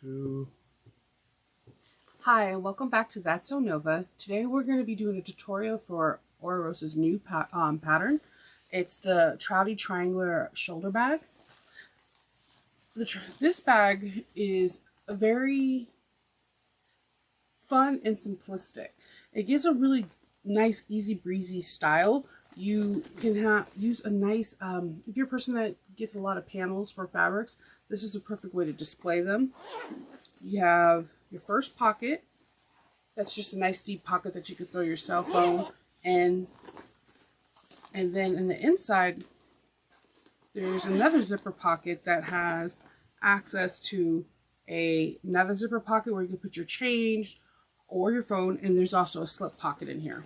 2. Hi, and welcome back to That's So Nova. Today we're going to be doing a tutorial for Ororosa's new pattern. It's the Traudy triangular shoulder bag. This bag is very fun and simplistic. It gives a really nice, easy breezy style. You can use a nice, if you're a person that gets a lot of panels for fabrics, this is a perfect way to display them. You have your first pocket. That's just a nice deep pocket that you can throw your cell phone in. And then in the inside, there's another zipper pocket that has access to another zipper pocket where you can put your change or your phone, and there's also a slip pocket in here.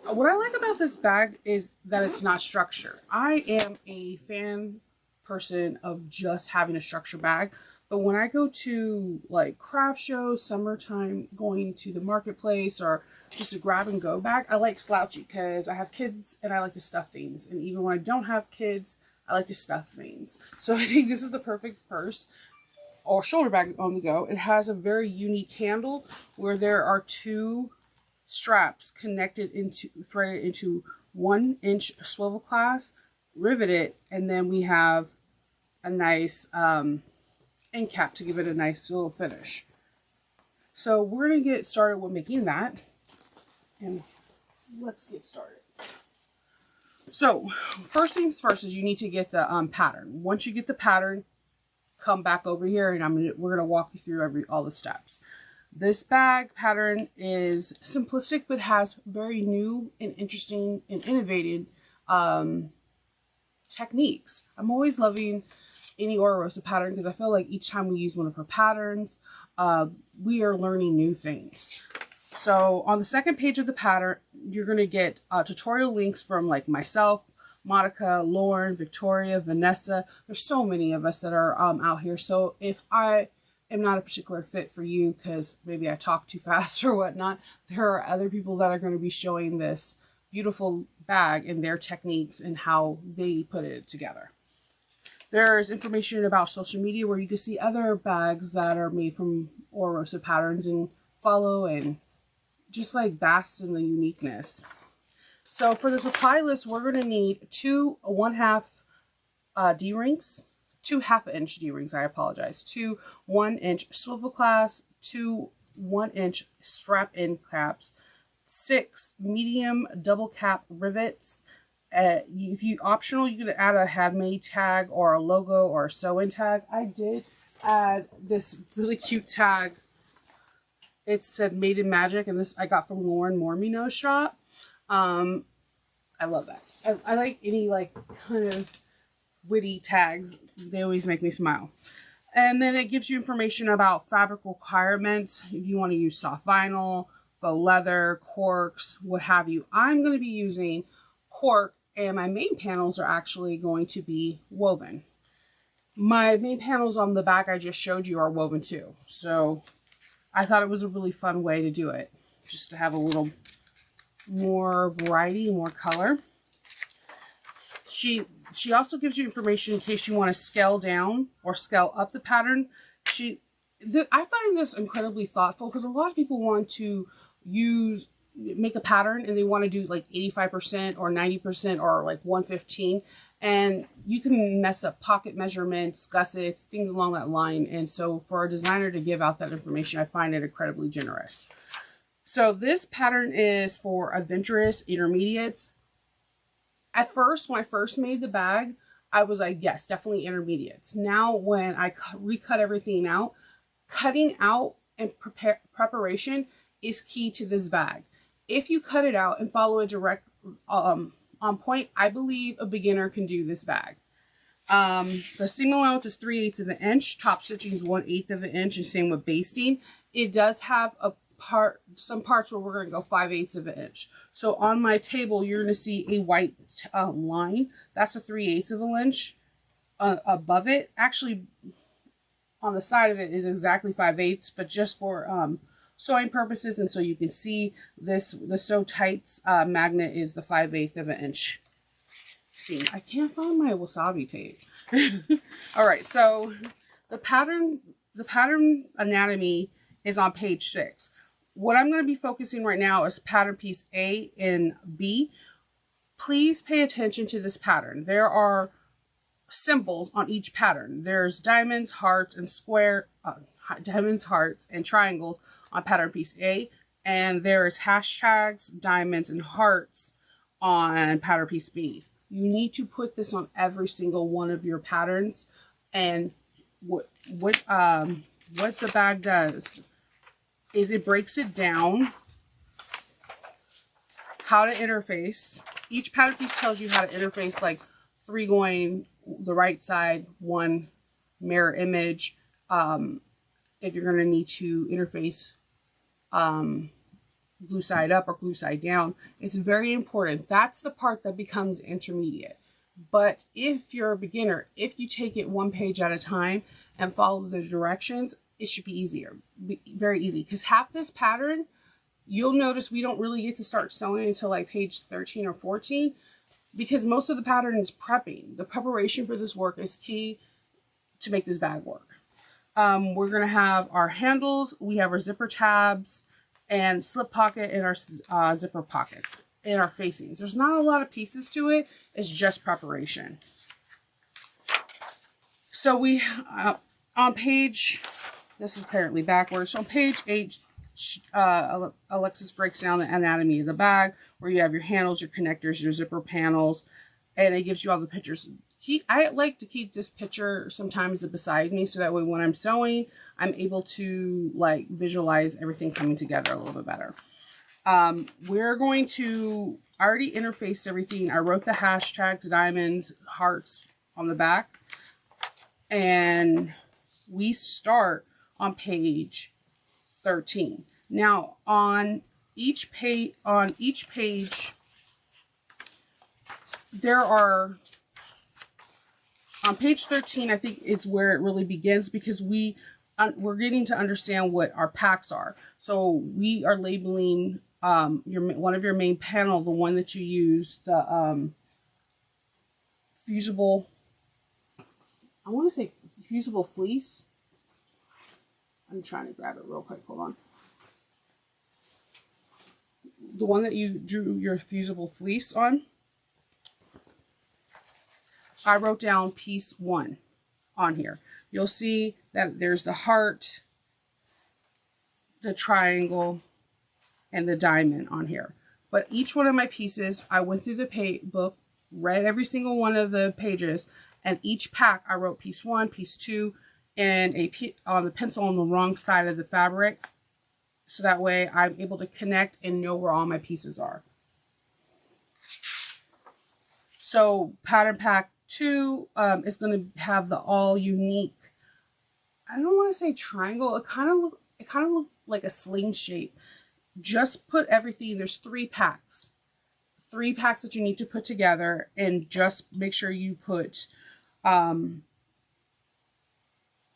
What I like about this bag is that it's not structured. I am a person of just having a structured bag. But when I go to like craft shows, summertime, going to the marketplace, or just a grab and go bag, I like slouchy because I have kids and I like to stuff things. And even when I don't have kids, I like to stuff things. So I think this is the perfect purse or shoulder bag on the go. It has a very unique handle where there are two straps threaded into 1-inch swivel clasp, riveted, and then we have a nice end cap to give it a nice little finish. So we're going to get started with making that, and let's get started. So first things first is you need to get the pattern. Once you get the pattern, come back over here and we're going to walk you through all the steps. This bag pattern is simplistic but has very new and interesting and innovative techniques. I'm always loving any Ororosa pattern because I feel like each time we use one of her patterns, we are learning new things. So on the second page of the pattern, you're going to get tutorial links from like myself, Monica, Lauren, Victoria, Vanessa. There's so many of us that are out here. So if I am not a particular fit for you because maybe I talk too fast or whatnot, there are other people that are going to be showing this beautiful bag and their techniques and how they put it together. There's information about social media where you can see other bags that are made from Ororosa patterns and follow and just like bask in the uniqueness. So for the supply list, we're going to need 2 1/2 D-rings, 2 1/2-inch D-rings, I apologize, 2 1-inch swivel clasps, 2 1-inch strap-in caps, 6 medium double cap rivets. If you optional, you could add a handmade tag or a logo or a sew-in tag. I did add this really cute tag. It said Made in Magic, and this I got from Lauren Mormino's shop. I love that. I like any like kind of witty tags. They always make me smile. And then it gives you information about fabric requirements. If you want to use soft vinyl, faux leather, corks, what have you. I'm going to be using cork, and my main panels are actually going to be woven. My main panels on the back I just showed you are woven too. So I thought it was a really fun way to do it, just to have a little more variety, more color. She also gives you information in case you want to scale down or scale up the pattern. I find this incredibly thoughtful because a lot of people want to make a pattern and they want to do like 85% or 90% or like 115, and you can mess up pocket measurements, gussets, things along that line. And so for a designer to give out that information, I find it incredibly generous. So this pattern is for adventurous intermediates. At first, when I first made the bag, I was like, yes, definitely intermediates. Now when I recut everything out, cutting out and preparation is key to this bag. If you cut it out and follow it direct on point, I believe a beginner can do this bag. The seam allowance is 3/8 of an inch. Top stitching is 1/8 of an inch, and same with basting. It does have some parts where we're going to go 5/8 of an inch. So on my table, you're going to see a white line. That's a 3/8 of an inch. Above it, actually, on the side of it is exactly 5/8, but just for sewing purposes, and so you can see the Sew Tights magnet is the 5/8 of an inch seam. I can't find my wasabi tape. All right, so the pattern anatomy is on page 6. What I'm going to be focusing right now is pattern piece A and B. Please pay attention to this pattern. There are symbols on each pattern. There's diamonds, hearts, and diamonds, hearts, and triangles on pattern piece A, and there is hashtags, diamonds, and hearts on pattern piece B. You need to put this on every single one of your patterns. And what the bag does is it breaks it down how to interface. Each pattern piece tells you how to interface, like 3 going the right side, 1 mirror image. If you're going to need to interface glue side up or glue side down, it's very important. That's the part that becomes intermediate. But if you're a beginner, if you take it 1 page at a time and follow the directions, it should be easier, very easy. Because half this pattern, you'll notice we don't really get to start sewing until like page 13 or 14, because most of the pattern is prepping. The preparation for this work is key to make this bag work. We're going to have our handles, we have our zipper tabs, and slip pocket in our zipper pockets in our facings. There's not a lot of pieces to it. It's just preparation. So we, on page, this is apparently backwards. So on page 8, Alexis breaks down the anatomy of the bag, where you have your handles, your connectors, your zipper panels, and it gives you all the pictures. I like to keep this picture sometimes beside me, so that way when I'm sewing, I'm able to like visualize everything coming together a little bit better. We're going to, I already interfaced everything. I wrote the hashtags, diamonds, hearts on the back, and we start on page 13. Now on each page, there are, on page 13, I think is where it really begins, because we're getting to understand what our packs are. So we are labeling one of your main panel, the one that you use, the fusible, I want to say fusible fleece. I'm trying to grab it real quick. Hold on. The one that you drew your fusible fleece on, I wrote down piece 1 on here. You'll see that there's the heart, the triangle, and the diamond on here. But each one of my pieces, I went through the book, read every single one of the pages, and each pack I wrote piece 1, piece 2, and on the pencil on the wrong side of the fabric. So that way I'm able to connect and know where all my pieces are. So pattern pack 2 is going to have the all unique, I don't want to say triangle, it kind of look like a sling shape. Just put everything, there's 3 packs that you need to put together, and just make sure you put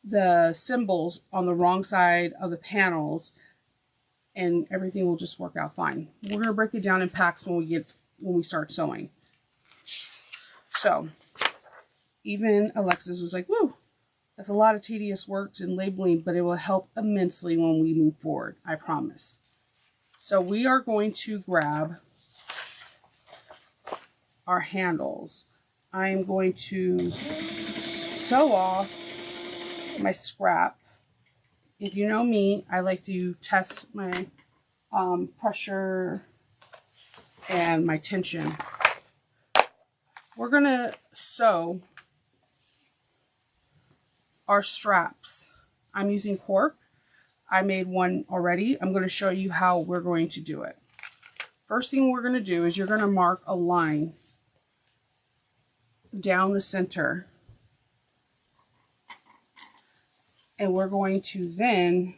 the symbols on the wrong side of the panels, and everything will just work out fine. We're going to break it down in packs when we start sewing. So even Alexis was like, woo, that's a lot of tedious work and labeling, but it will help immensely when we move forward, I promise. So we are going to grab our handles. I am going to sew off my scrap. If you know me, I like to test my pressure and my tension. We're going to sew our straps. I'm using Cork. I made one already. I'm going to show you how we're going to do it. First thing we're going to do is you're going to mark a line down the center. And we're going to then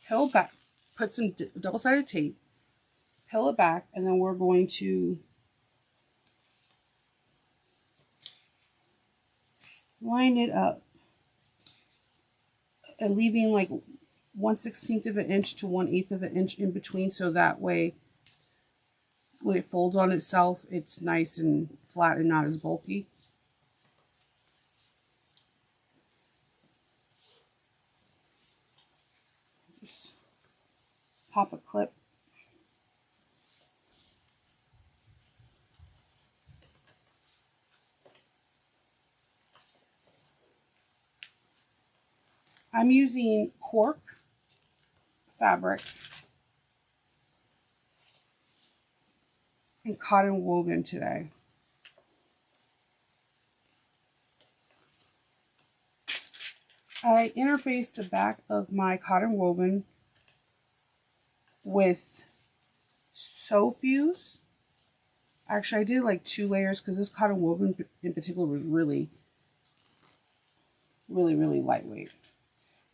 peel back, put some double-sided tape, peel it back, and then we're going to line it up, and leaving like 1/16 of an inch to 1/8 of an inch in between, so that way when it folds on itself, it's nice and flat and not as bulky. pop a clip. I'm using Cork fabric and cotton woven today. I interfaced the back of my cotton woven with sew fuse. Actually, I did like 2 layers because this cotton woven in particular was really lightweight.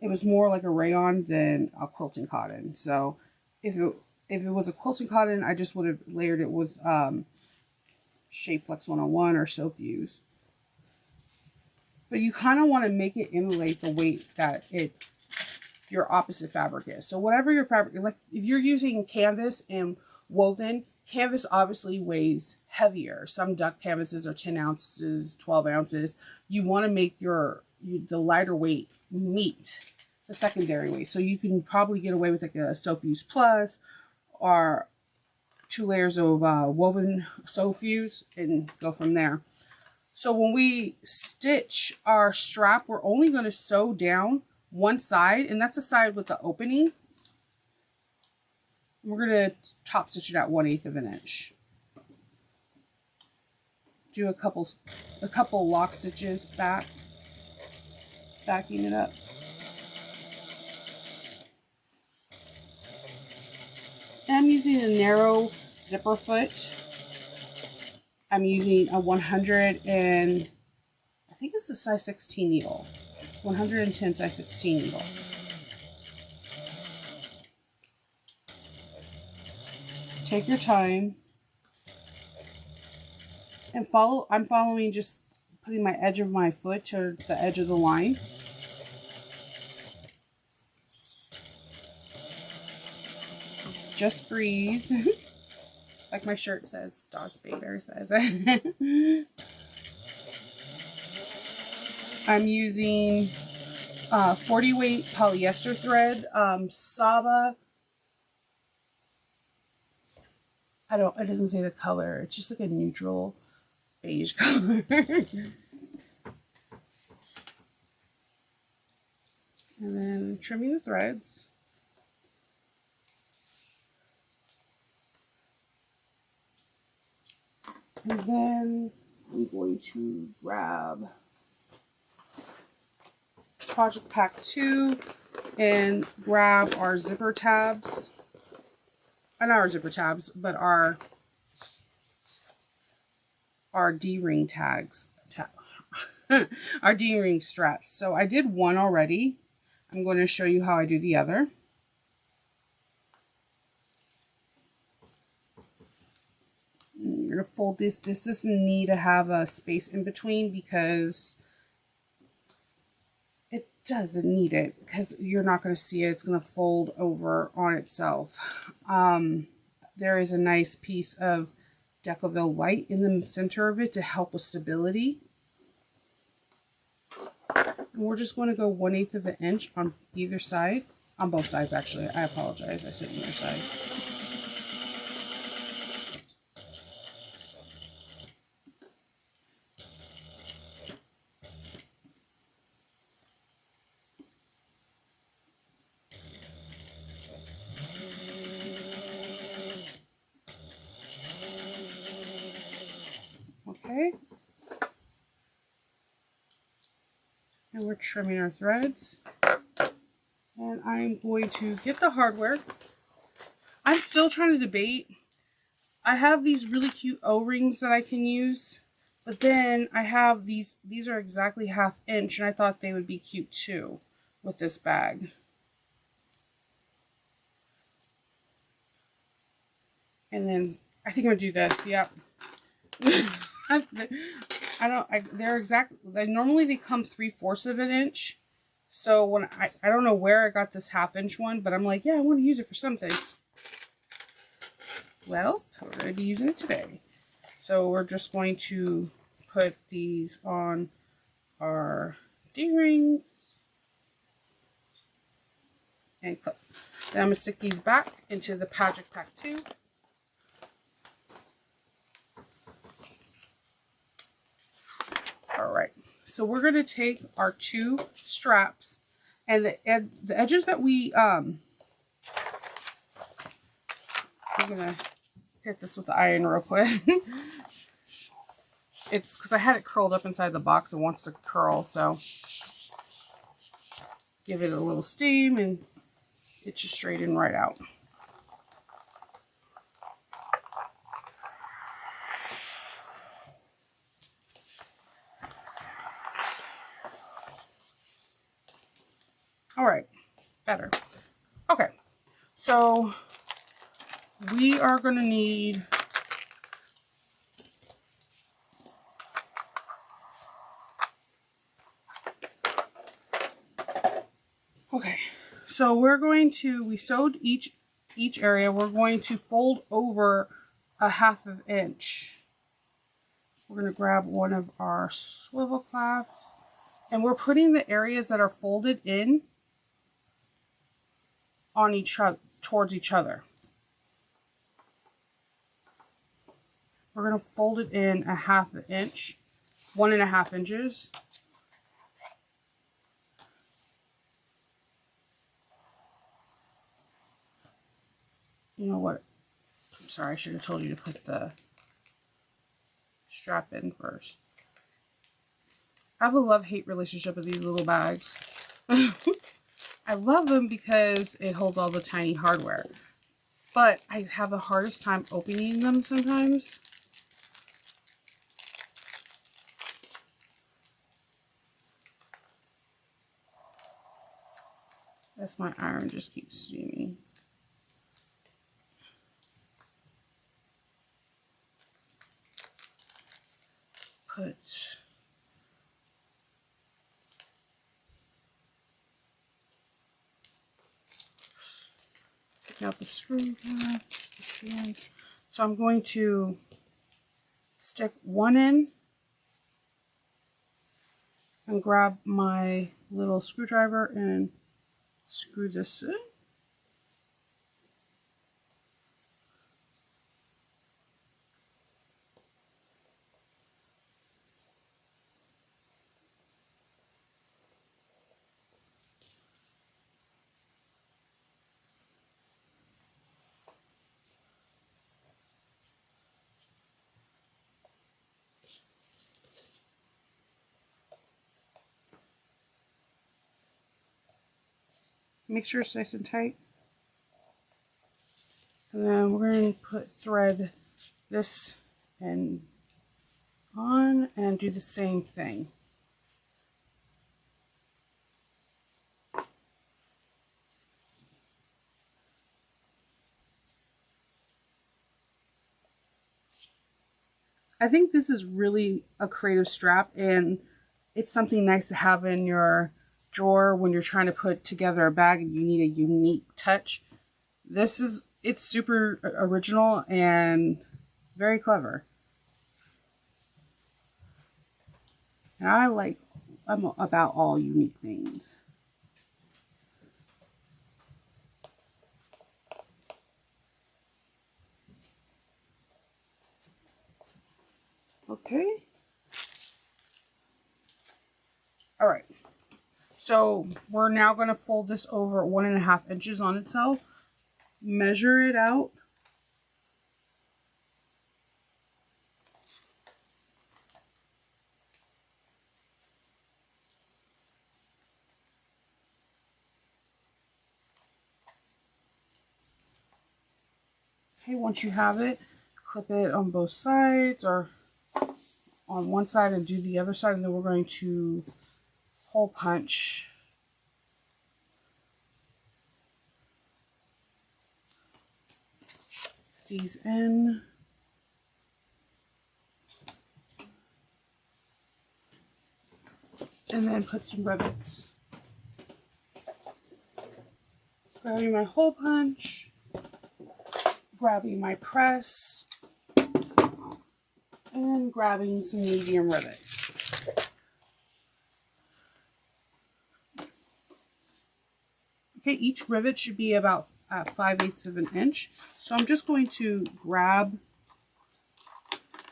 It was more like a rayon than a quilting cotton. So if it was a quilting cotton, I just would have layered it with Shape Flex 101 or sew fuse. But you kind of want to make it emulate the weight that your opposite fabric is. So whatever your fabric, like if you're using canvas and woven, canvas obviously weighs heavier. Some duck canvases are 10 ounces, 12 ounces. You want to make the lighter weight meet the secondary weight. So you can probably get away with like a sew fuse plus or 2 layers of woven sew fuse and go from there. So when we stitch our strap, we're only going to sew down one side, and that's the side with the opening. We're going to top stitch it at 1/8 of an inch. Do a couple lock stitches backing it up. And I'm using a narrow zipper foot. I'm using a 100 and I think it's a size 16 needle. 110 size 16 needle. Take your time and follow. I'm following, just putting my edge of my foot to the edge of the line. Just breathe. Like my shirt says, Darth Vader says. I'm using 40 weight polyester thread, Saba. It doesn't say the color. It's just like a neutral beige color. And then trimming the threads. And then I'm going to grab Project Pack 2 and grab our zipper tabs. Not our zipper tabs, but our D-ring tags. Our D-ring straps. So I did one already. I'm going to show you how I do the other. You're going to fold this. This doesn't need to have a space in between because it doesn't need it, because you're not going to see it. It's going to fold over on itself. There is a nice piece of Decoville light in the center of it to help with stability. And we're just going to go 1/8 of an inch on either side. On both sides, actually. I apologize. I said either side. Okay. And we're trimming our threads. And I'm going to get the hardware. I'm still trying to debate. I have these really cute O-rings that I can use. But then I have these are exactly 1/2 inch, and I thought they would be cute too with this bag. And then I think I'm gonna do this. Yep. Normally they come 3/4 of an inch. So when I don't know where I got this 1/2 inch one, but I'm like, yeah, I want to use it for something. Well, we're going to be using it today. So we're just going to put these on our D-rings and clip. Then I'm going to stick these back into the Pancake Pack 2. Alright, so we're going to take our 2 straps and the edges that we, I'm going to hit this with the iron real quick. It's because I had it curled up inside the box and wants to curl, so give it a little steam and it should straighten right out. All right, better. Okay, so we are going to need so we're going to, we sewed each area. We're going to fold over a 1/2 inch. We're going to grab one of our swivel cloths and we're putting the areas that are folded in on each other, towards each other. We're going to fold it in a 1/2 inch, 1.5 inches. You know what? I'm sorry, I should have told you to put the strap in first. I have a love-hate relationship with these little bags. I love them because it holds all the tiny hardware. But I have the hardest time opening them sometimes. That's my iron just keeps steaming. Taking out the screw. So I'm going to stick one in and grab my little screwdriver and screw this in. Make sure it's nice and tight. And then we're going to thread this and on and do the same thing. I think this is really a creative strap and it's something nice to have in your drawer when you're trying to put together a bag and you need a unique touch. It's super original and very clever. And I'm about all unique things. Okay. All right. So we're now going to fold this over 1.5 inches on itself. Measure it out. Okay, once you have it, clip it on both sides or on one side and do the other side, and then we're going to hole punch these in. And then put some rivets. Grabbing my hole punch, grabbing my press, and grabbing some medium rivets. Okay, each rivet should be about at 5/8 of an inch. So I'm just going to grab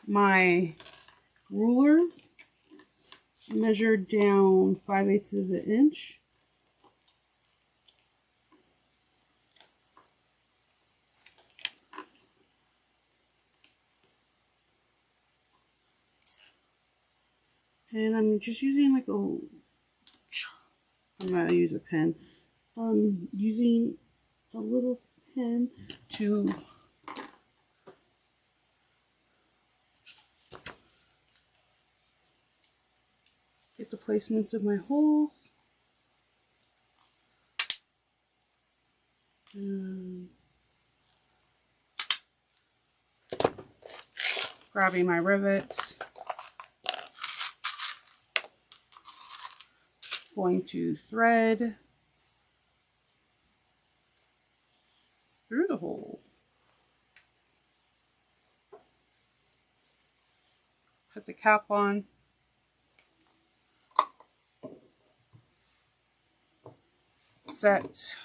my ruler, measure down 5/8 of an inch. And I'm just using like I'm gonna use a pen. I'm using a little pen to get the placements of my holes. Grabbing my rivets. Going to thread through the hole. Put the cap on. Set.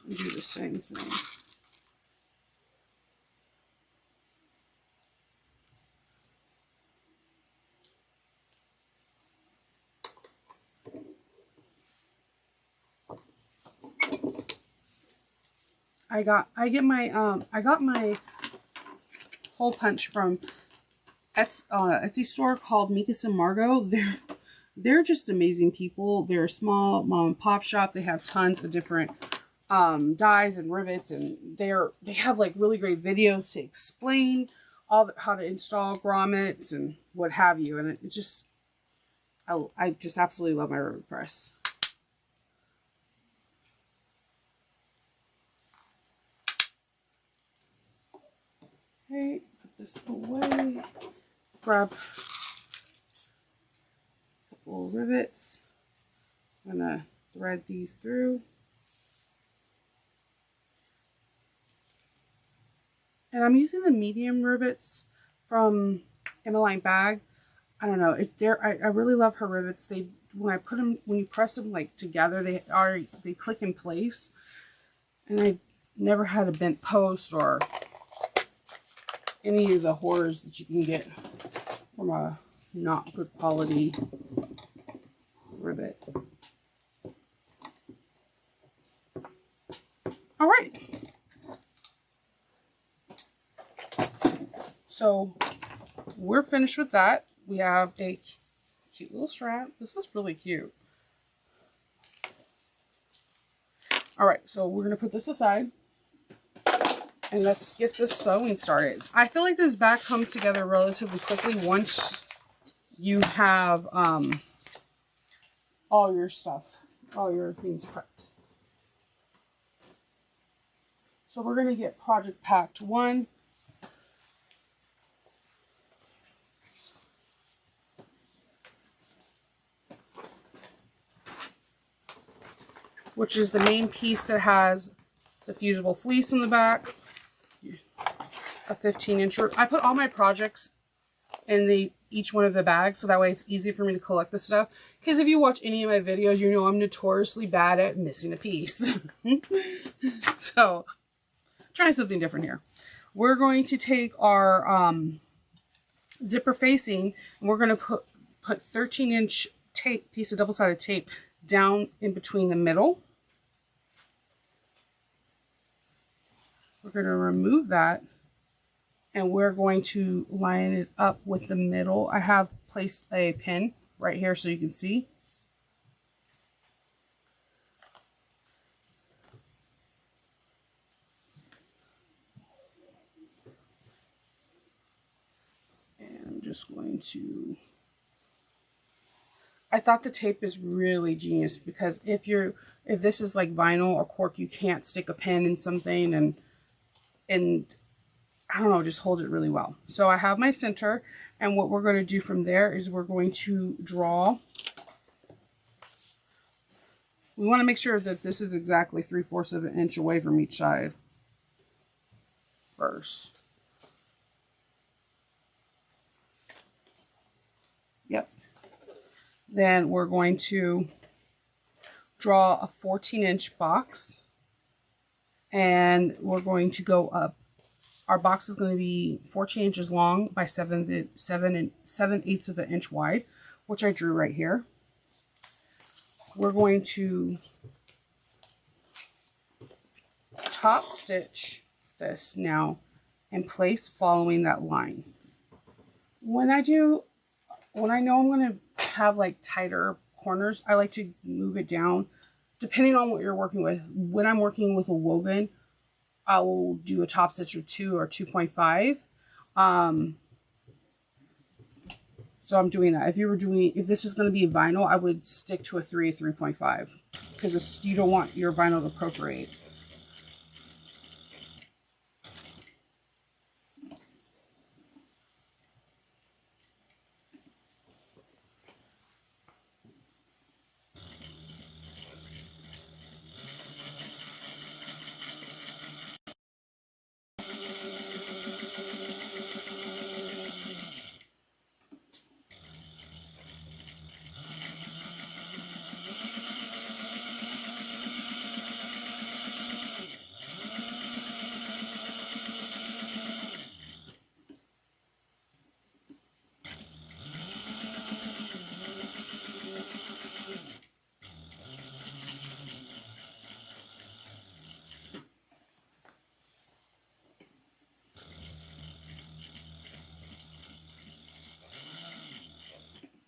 And do the same thing. I got my hole punch from Etsy store called Mikas and Margot. They're just amazing people. They're a small mom and pop shop. They have tons of different dies and rivets, and they have like really great videos to explain how to install grommets and what have you. And it just I just absolutely love my rivet press. Okay, put this away. Grab a couple of rivets. I'm gonna thread these through. And I'm using the medium rivets from Emmaline Bags. I don't know, I really love her rivets. When you press them like together, they click in place. And I never had a bent post or any of the horrors that you can get from a not good quality rivet. All right. So we're finished with that. We have a cute little strap. This is really cute. All right, so we're going to put this aside. And let's get this sewing started. I feel like this bag comes together relatively quickly once you have all your stuff, all your things prepped. So we're going to get Project Packed 1. Which is the main piece that has the fusible fleece in the back. A 15-inch. I put all my projects in each one of the bags, so that way it's easy for me to collect the stuff. Because if you watch any of my videos, you know I'm notoriously bad at missing a piece. So, trying something different here. We're going to take our zipper facing, and we're going to put 13-inch tape, piece of double-sided tape, down in between the middle. We're going to remove that. And we're going to line it up with the middle. I have placed a pin right here so you can see. And I'm just going to... I thought the tape is really genius because if this is like vinyl or cork, you can't stick a pin in something and I don't know, just hold it really well. So I have my center, and what we're going to do from there is we're going to draw. We want to make sure that this is exactly 3/4 of an inch away from each side first. Yep. Then we're going to draw a 14-inch box. And we're going to go up. Our box is going to be 14 inches long by 7/8 of an inch wide, which I drew right here. We're going to top stitch this now in place following that line. When I know I'm going to have like tighter corners, I like to move it down depending on what you're working with. When I'm working with a woven, I will do a top stitch of 2 or 2.5. So I'm doing that. If this is going to be vinyl, I would stick to a 3 or 3.5 because you don't want your vinyl to perforate.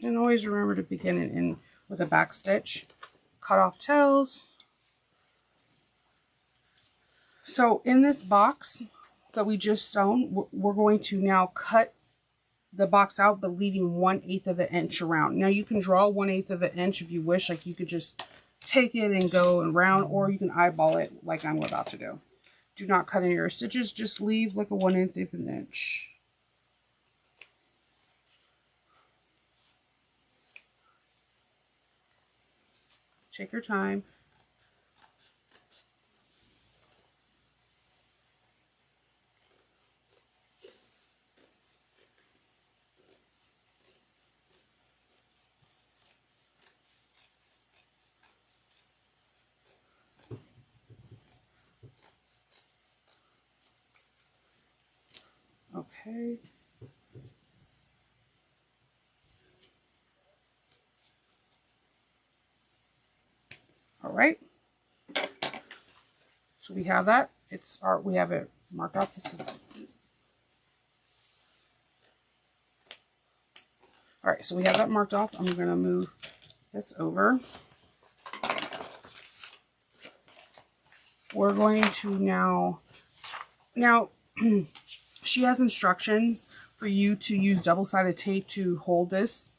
And always remember to begin it in with a back stitch. Cut off tails. So in this box that we just sewn, we're going to now cut the box out, but leaving 1/8 of an inch around. Now you can draw 1/8 of an inch if you wish. Like you could just take it and go around, or you can eyeball it like I'm about to do. Do not cut any of your stitches. Just leave like a 1/8 of an inch. Take your time. Okay. All right. So we have that. We have it marked out. All right, so we have that marked off. I'm going to move this over. We're going to now she has instructions for you to use double-sided tape to hold this.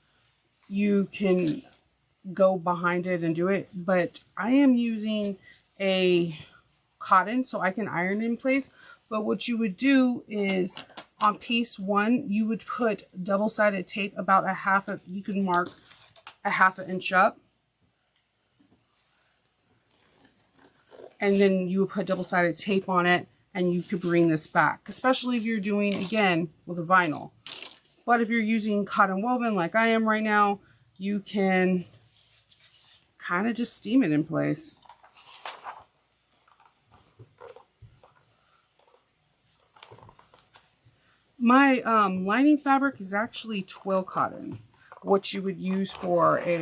You can go behind it and do it, but I am using a cotton so I can iron it in place. But what you would do is on piece 1, you would put double-sided tape about you can mark a 1/2 inch up. And then you would put double-sided tape on it and you could bring this back, especially if you're doing, again, with a vinyl. But if you're using cotton woven like I am right now, you can kind of just steam it in place. My lining fabric is actually twill cotton, what you would use for a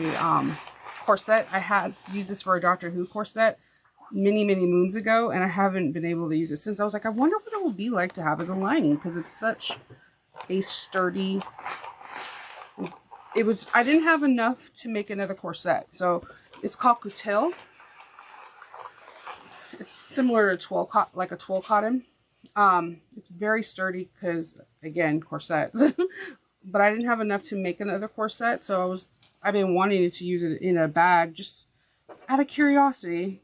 corset. I had used this for a Doctor Who corset many moons ago, and I haven't been able to use it since. I was like, I wonder what it will be like to have as a lining, because it's such a sturdy. I didn't have enough to make another corset, so it's called coutil. It's similar to like a twill cotton. It's very sturdy because, again, corsets. But I didn't have enough to make another corset, so I've been wanting to use it in a bag just out of curiosity.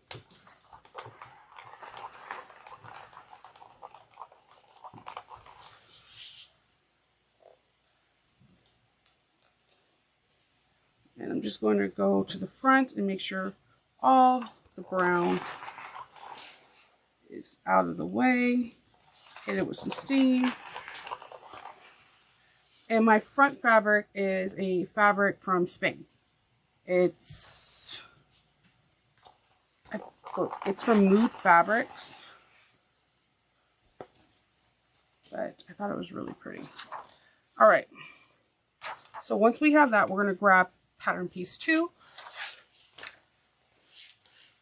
And I'm just going to go to the front and make sure all the brown is out of the way. Hit it with some steam. And my front fabric is a fabric from Spain. It's from Mood Fabrics. but I thought it was really pretty. All right. So once we have that, we're going to grab pattern piece 2,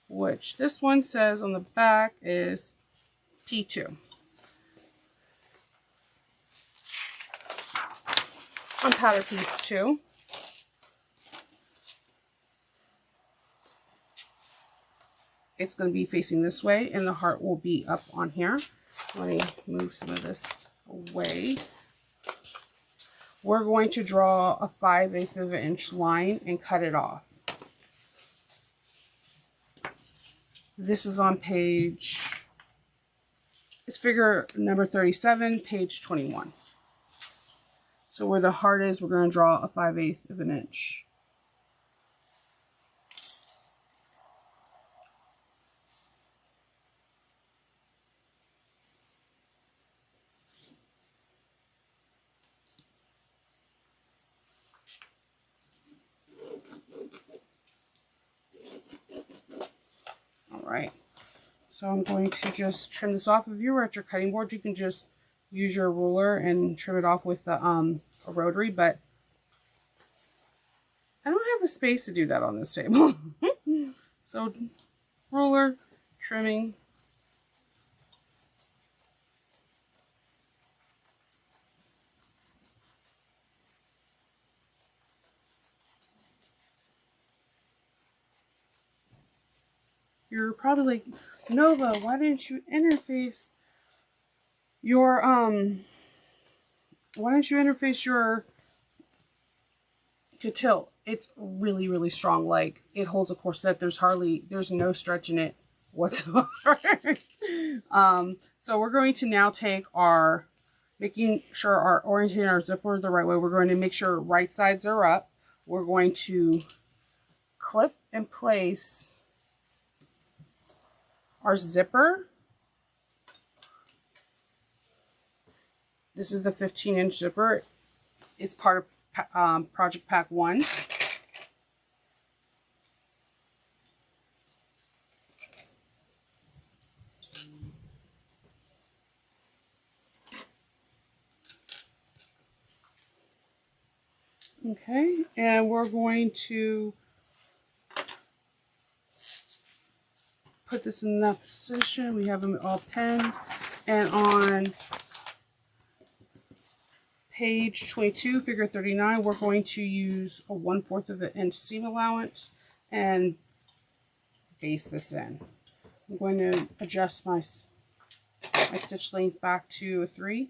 which this one says on the back is P2. On pattern piece 2, it's going to be facing this way, and the heart will be up on here. Let me move some of this away. We're going to draw a 5/8 of an inch line and cut it off. This is on page, it's figure number 37, page 21. So where the heart is, we're going to draw a 5/8 of an inch. Right, so I'm going to just trim this off. If you're at your cutting board, you can just use your ruler and trim it off with the, a rotary, but I don't have the space to do that on this table. So ruler, trimming. You're probably like, Nova, why didn't you interface your, tilt? It's really, really strong. Like, it holds a corset. There's no stretch in it whatsoever. So we're going to now take our, making sure our orienting our zipper the right way. We're going to make sure right sides are up. We're going to clip and place our zipper. This is the 15-inch zipper. It's part of Project Pack 1. Okay, and we're going to put this in that position. We have them all pinned, and on page 22, figure 39, we're going to use a 1/4 of an inch seam allowance and baste this in. I'm going to adjust my stitch length back to a 3.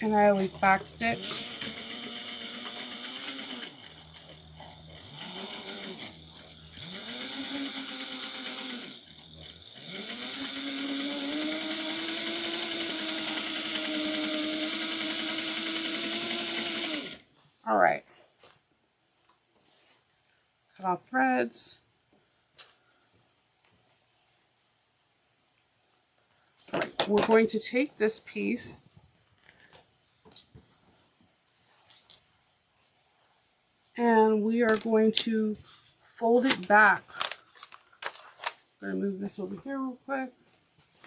And I always back stitch. All right. Cut off threads. All right, we're going to take this piece and we are going to fold it back. I'm going to move this over here real quick.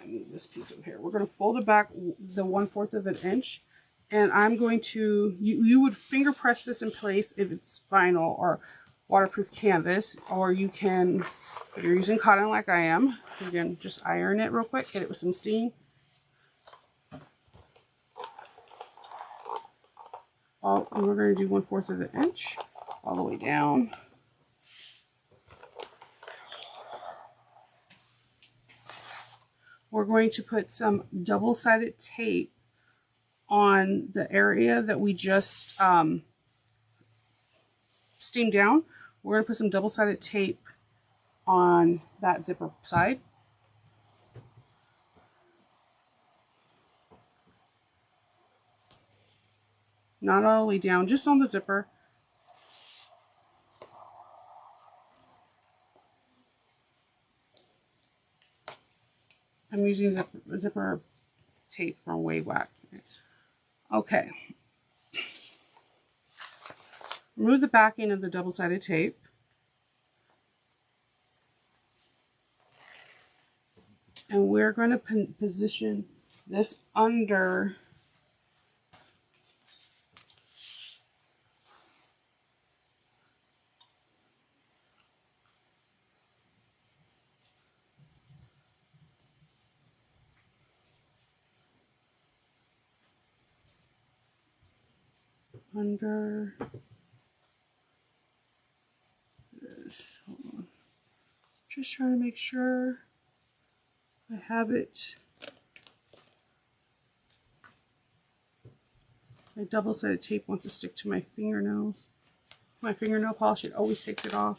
I move this piece over here. We're going to fold it back the 1/4 of an inch. And I'm going to, you would finger press this in place if it's vinyl or waterproof canvas, or you can, if you're using cotton like I am, you can just iron it real quick, hit it with some steam. And we're going to do 1/4 of an inch all the way down. We're going to put some double-sided tape on the area that we just steamed down. We're going to put some double-sided tape on that zipper side. Not all the way down, just on the zipper. I'm using zipper tape from WAWAK. Okay. Remove the backing of the double-sided tape. And we're going to position this under this. Hold on. Just trying to make sure I have it. My double-sided tape wants to stick to my fingernails. My fingernail polish, it always takes it off.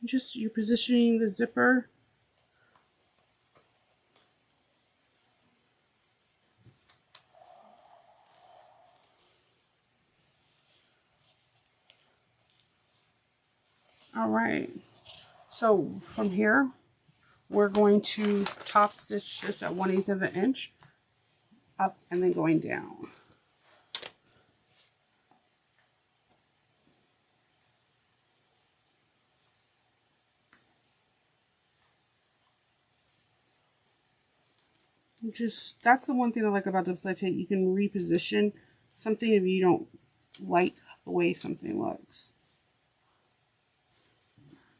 Just you're positioning the zipper. All right, so from here, we're going to top stitch this at 1/8 of an inch up and then going down. Just, that's the one thing I like about double-sided tape. You can reposition something if you don't like the way something looks.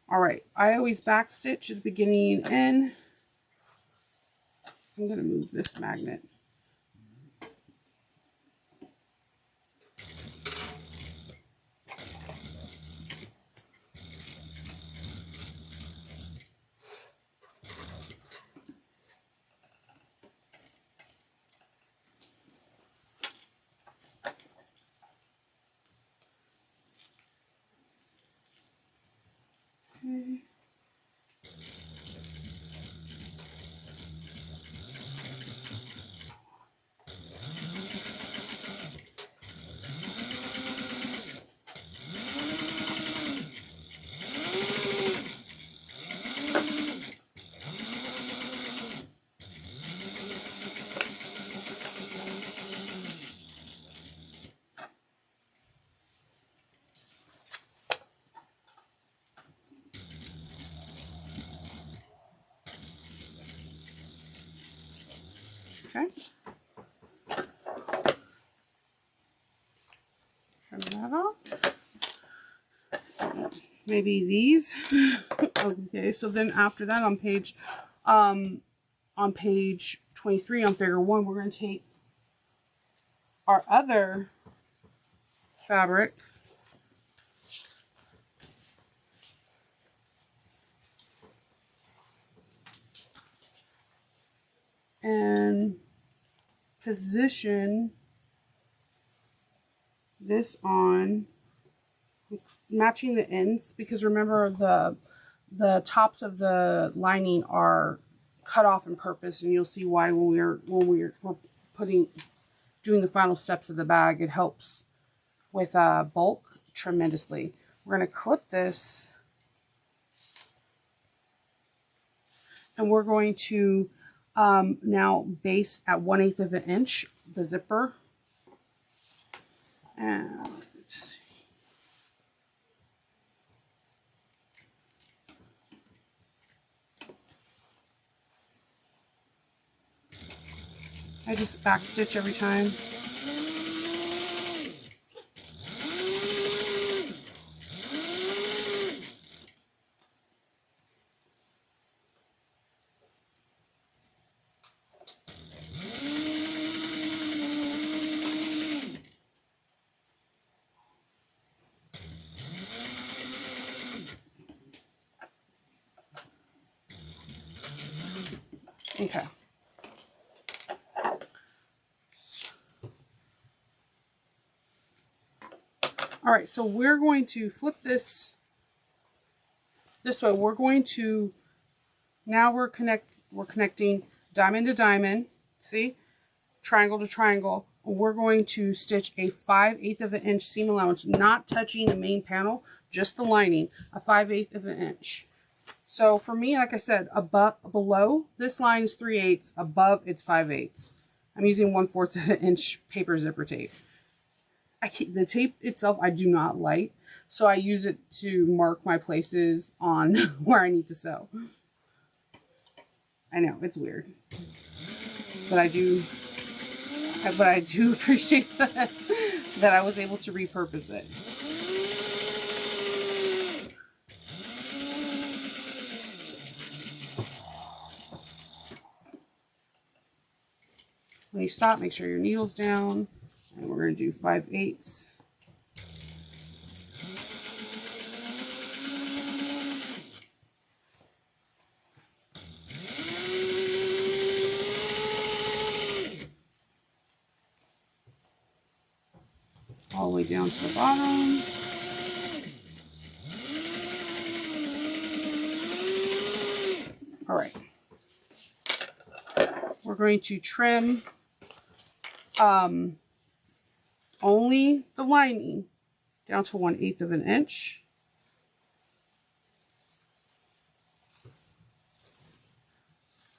All right, I always back stitch at the beginning and end. I'm going to move this magnet. Okay. Okay. Turn that off. Maybe these. Okay, so then after that on page 23 on figure 1, we're going to take our other fabric and position this on, matching the ends, because remember the tops of the lining are cut off on purpose, and you'll see why when we're doing the final steps of the bag. It helps with bulk tremendously. We're going to clip this, and we're going to now base at 1/8 of an inch the zipper. And let's see. I just back stitch every time. Okay. All right, so we're going to flip this way. We're going to, now we're connecting diamond to diamond, see? Triangle to triangle. We're going to stitch a 5/8 of an inch seam allowance, not touching the main panel, just the lining, a 5/8 of an inch. So for me, like I said, below this line is 3/8, above it's 5/8. I'm using 1/4 of an inch paper zipper tape. the tape itself I do not like, so I use it to mark my places on where I need to sew. I know it's weird, but I do appreciate that I was able to repurpose it. When you stop, make sure your needle's down, and we're going to do 5/8. All the way down to the bottom. All right. We're going to trim only the lining down to 1/8 of an inch.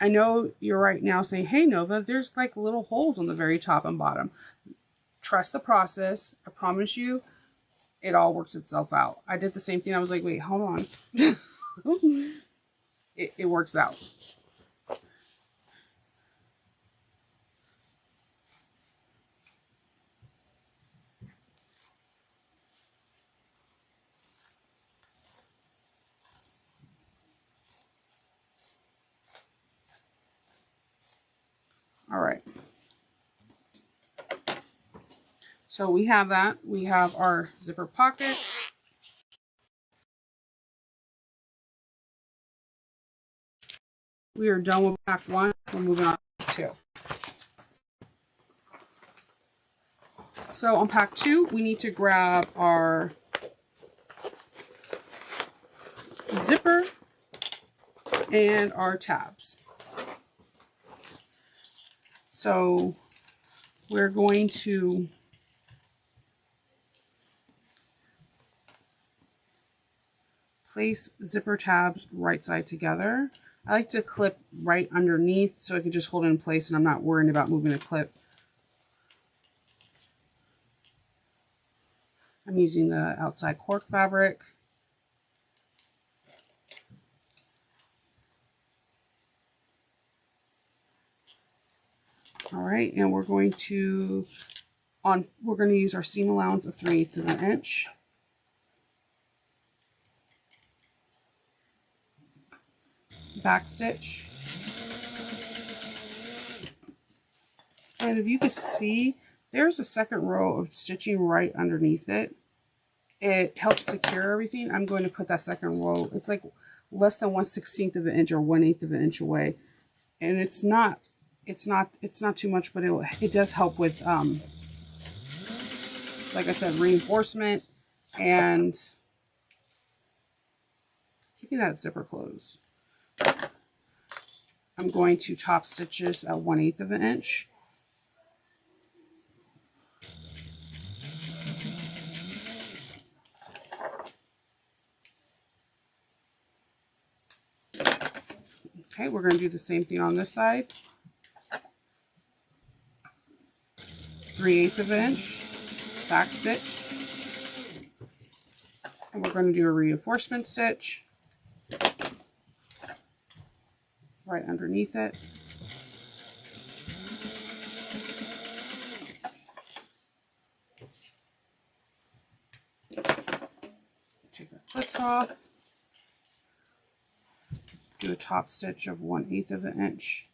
I know you're right now saying, hey Nova, there's like little holes on the very top and bottom. Trust the process. I promise you, it all works itself out. I did the same thing. I was like, wait, hold on. It works out. All right. So we have that. We have our zipper pocket. We are done with pack 1. We're moving on to pack 2. So on pack 2, we need to grab our zipper and our tabs. So we're going to place zipper tabs right side together. I like to clip right underneath so I can just hold it in place and I'm not worrying about moving a clip. I'm using the outside cork fabric. All right, and we're going to use our seam allowance of 3/8 of an inch. Back stitch. And if you can see, there's a second row of stitching right underneath it. It helps secure everything. I'm going to put that second row, it's like less than 1/16 of an inch or 1/8 of an inch away. And it's not too much, but it does help with like I said, reinforcement and keeping that zipper closed. I'm going to top stitch this at 1/8 of an inch. Okay, we're going to do the same thing on this side. 3/8 of an inch, back stitch. And we're going to do a reinforcement stitch right underneath it. Take our clips off. Do a top stitch of 1/8 of an inch.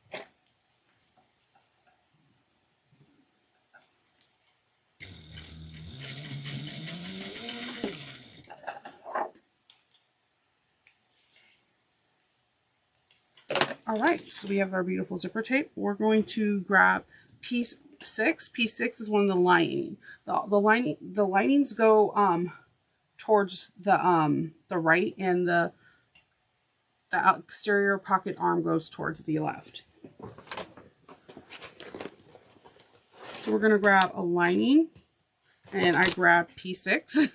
All right, so we have our beautiful zipper tape. We're going to grab piece 6. Piece 6 is one of the lining. The linings go towards the right, and the exterior pocket arm goes towards the left. So we're going to grab a lining, and I grabbed piece 6.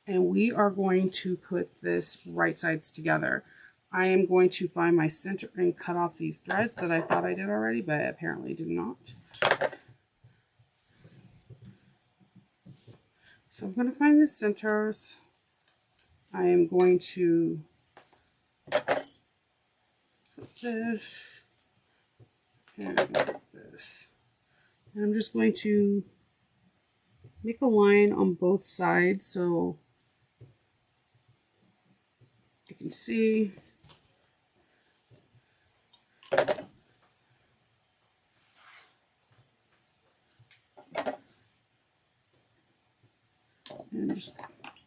And we are going to put this right sides together. I am going to find my center and cut off these threads that I thought I did already, but apparently did not. So I'm going to find the centers. I am going to put this and this. And I'm just going to make a line on both sides so you can see. And I'm just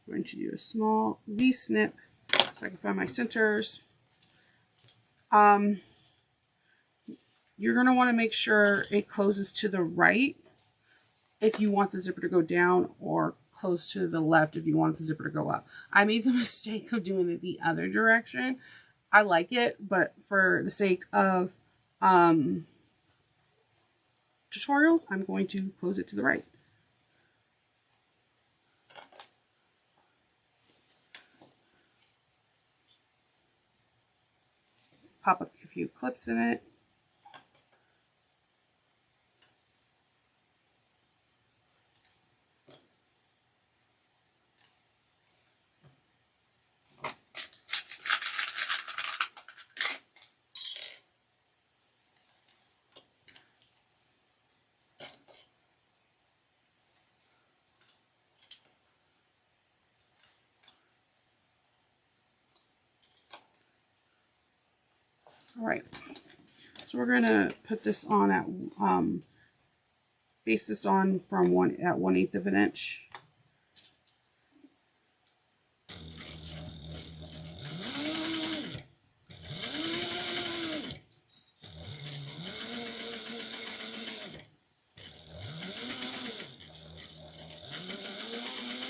going to do a small V-snip so I can find my centers. You're going to want to make sure it closes to the right if you want the zipper to go down, or close to the left if you want the zipper to go up. I made the mistake of doing it the other direction. I like it, but for the sake of tutorials, I'm going to close it to the right. Pop up a few clips in it. All right, so we're going to put this on at, base this on from 1/8 of an inch.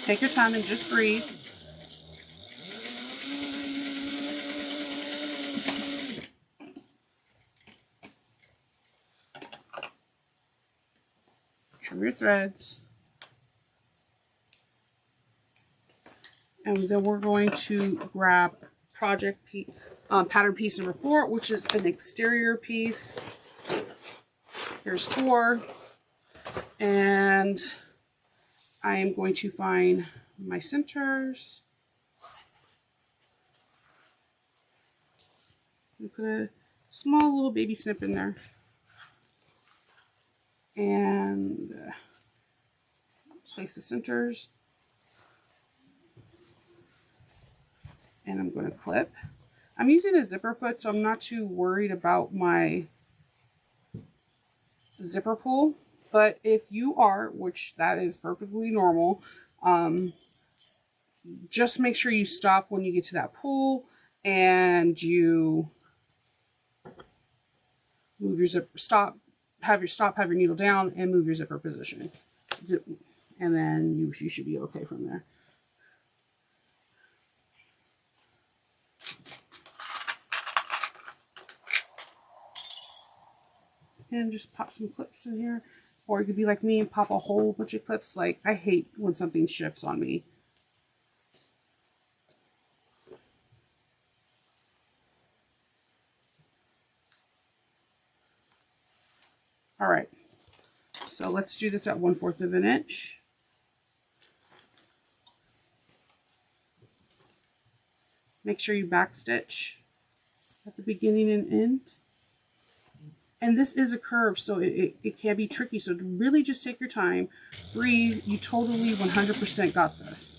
Take your time and just breathe. Trim your threads. And then we're going to grab pattern piece number 4, which is an exterior piece. Here's 4. And I am going to find my centers. And put a small little baby snip in there. And place the centers. And I'm going to clip. I'm using a zipper foot, so I'm not too worried about my zipper pull. But if you are, which that is perfectly normal, just make sure you stop when you get to that pull and you move your zipper, have your needle down and move your zipper position. And then you should be okay from there. And just pop some clips in here. Or you could be like me and pop a whole bunch of clips. Like, I hate when something shifts on me. All right. So let's do this at 1/4 of an inch. Make sure you backstitch at the beginning and end. And this is a curve, so it can be tricky. So really just take your time, breathe. You totally 100% got this.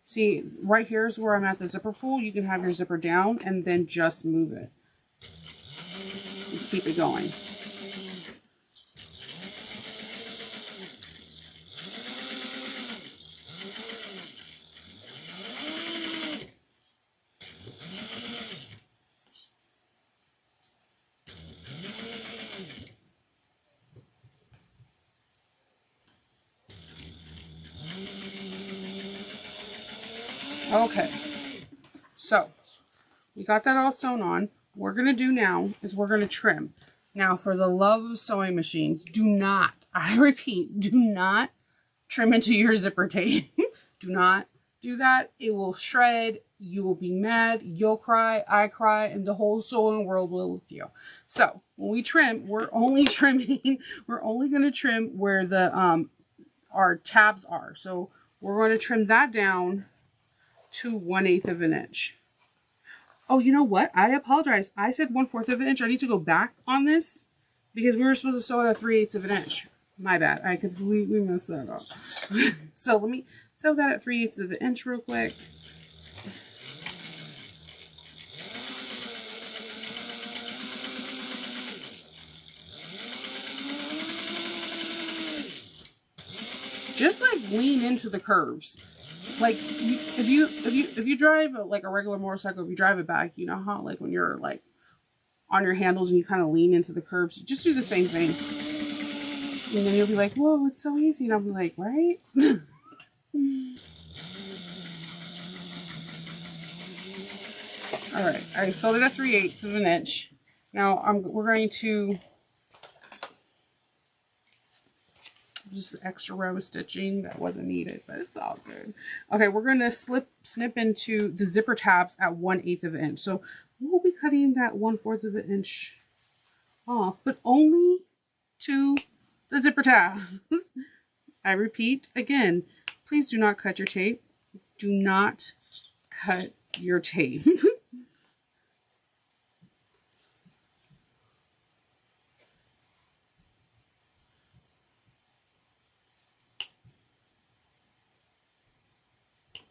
See, right here is where I'm at the zipper pull. You can have your zipper down and then just move it. Keep it going. Okay, so we got that all sewn on. What we're going to do now is we're going to trim. Now, for the love of sewing machines, do not, I repeat, do not trim into your zipper tape. Do not do that, it will shred. You will be mad. You'll cry. I cry. And the whole sewing world will with you. So when we trim, we're only trimming. We're only going to trim where the our tabs are. So we're going to trim that down to 1/8 of an inch. Oh, you know what? I apologize. I said 1/4 of an inch. I need to go back on this because we were supposed to sew it at 3/8 of an inch. My bad. I completely messed that up. So let me sew that at 3/8 of an inch real quick. Just like lean into the curves. Like if you drive like a regular motorcycle, if you drive it back, you know how like when you're like on your handles and you kind of lean into the curves, just do the same thing. And then you'll be like, whoa, it's so easy. And I'll be like, right? All right, I sewed it at 3/8 of an inch. Now we're going to just extra row of stitching that wasn't needed, but it's all good. Okay, we're going to snip into the zipper tabs at 1/8 of an inch. So we'll be cutting that 1/4 of an inch off, but only to the zipper tabs. I repeat again, please do not cut your tape. Do not cut your tape.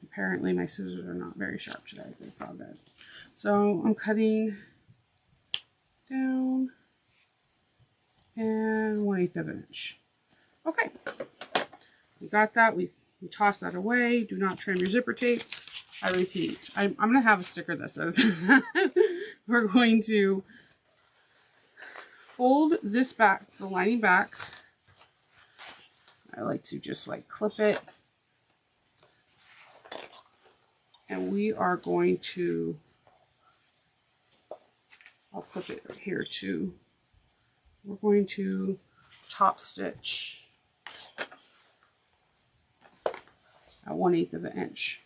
Apparently my scissors are not very sharp today, but it's all good. So I'm cutting down and 1/8 of an inch. Okay, we got that. We toss that away. Do not trim your zipper tape. I repeat, I'm going to have a sticker that says we're going to fold this back, the lining back. I like to just like clip it. And we are going to, I'll clip it right here too. We're going to top stitch at 1/8 of an inch.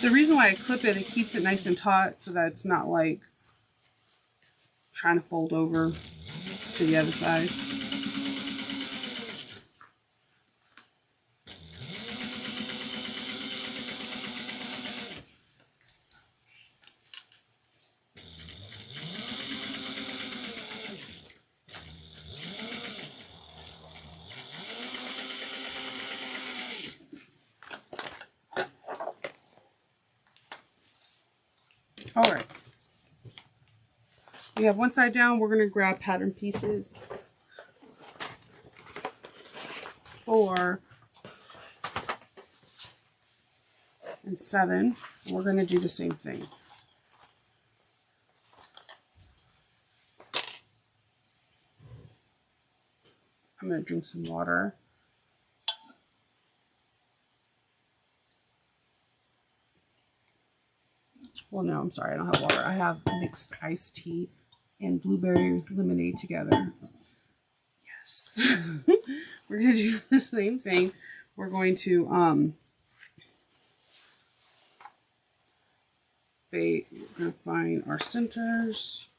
The reason why I clip it, it keeps it nice and taut so that it's not like trying to fold over to the other side. All right, we have one side down. We're going to grab pattern pieces 4 and 7. We're going to do the same thing. I'm going to drink some water. Well, no, I'm sorry, I don't have water. I have mixed iced tea and blueberry lemonade together. Yes. We're going to do the same thing. We're going to find our centers.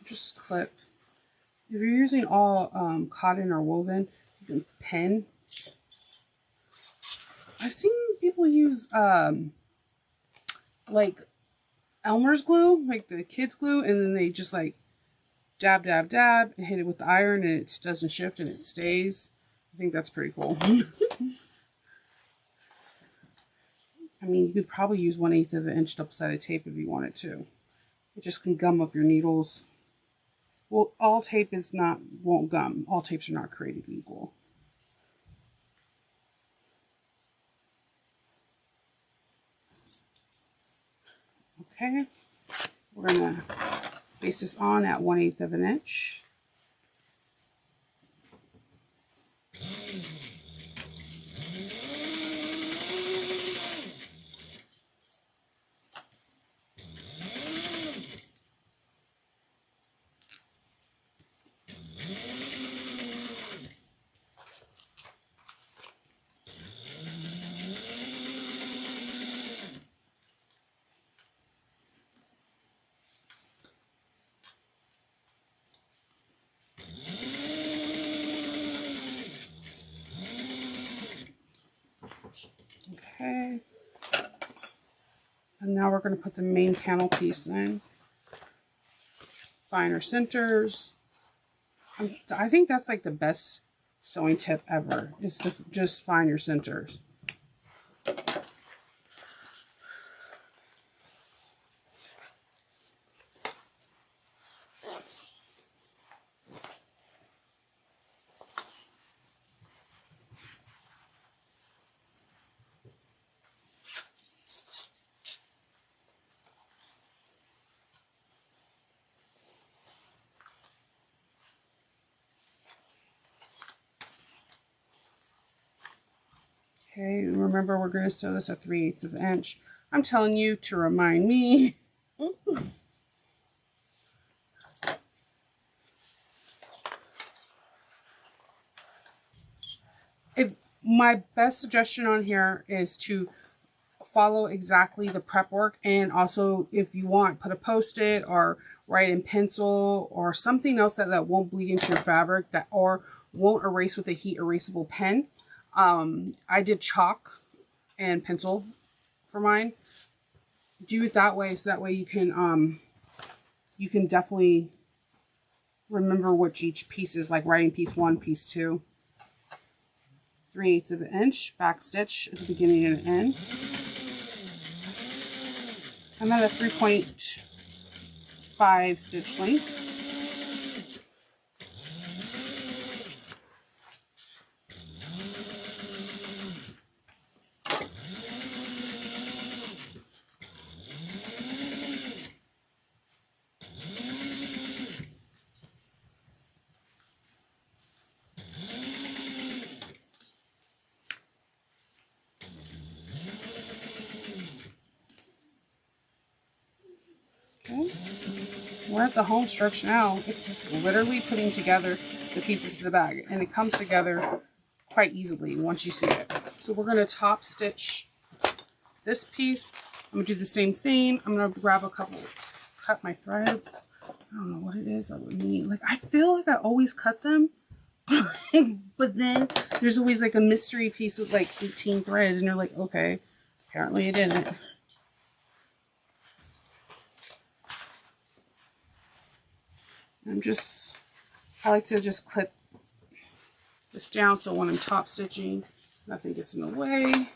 Just clip. If you're using all cotton or woven, you can pin. I've seen people use like Elmer's glue, like the kids glue, and then they just like dab, dab, dab, and hit it with the iron, and it doesn't shift and it stays. I think that's pretty cool. I mean, you could probably use 1/8 of an inch double-sided tape if you wanted to. It just can gum up your needles. Well, all tape won't gum. All tapes are not created equal. Okay, we're gonna base this on at 1/8 of an inch. Okay, and now we're going to put the main panel piece in. Finer centers. I think that's like the best sewing tip ever, is to just find your centers. Okay, remember we're going to sew this at 3/8 of an inch. I'm telling you to remind me. My best suggestion on here is to follow exactly the prep work, and also if you want, put a post-it or write in pencil or something else that won't bleed into your fabric, that or won't erase with a heat erasable pen. I did chalk and pencil for mine. Do it that way, so that way you can definitely remember which each piece is, like writing piece 1, piece 2. 3/8 of an inch back stitch at the beginning and end. I'm at a 3.5 stitch length. Okay, we're at the home stretch now. It's just literally putting together the pieces of the bag, and it comes together quite easily once you see it. So we're going to top stitch this piece. I'm going to do the same thing. I'm going to grab a couple, cut my threads. I don't know what it is I would need. Like, I feel like I always cut them, but then there's always like a mystery piece with like 18 threads, and you're like, okay, apparently it didn't. I like to just clip this down so when I'm top stitching, nothing gets in the way.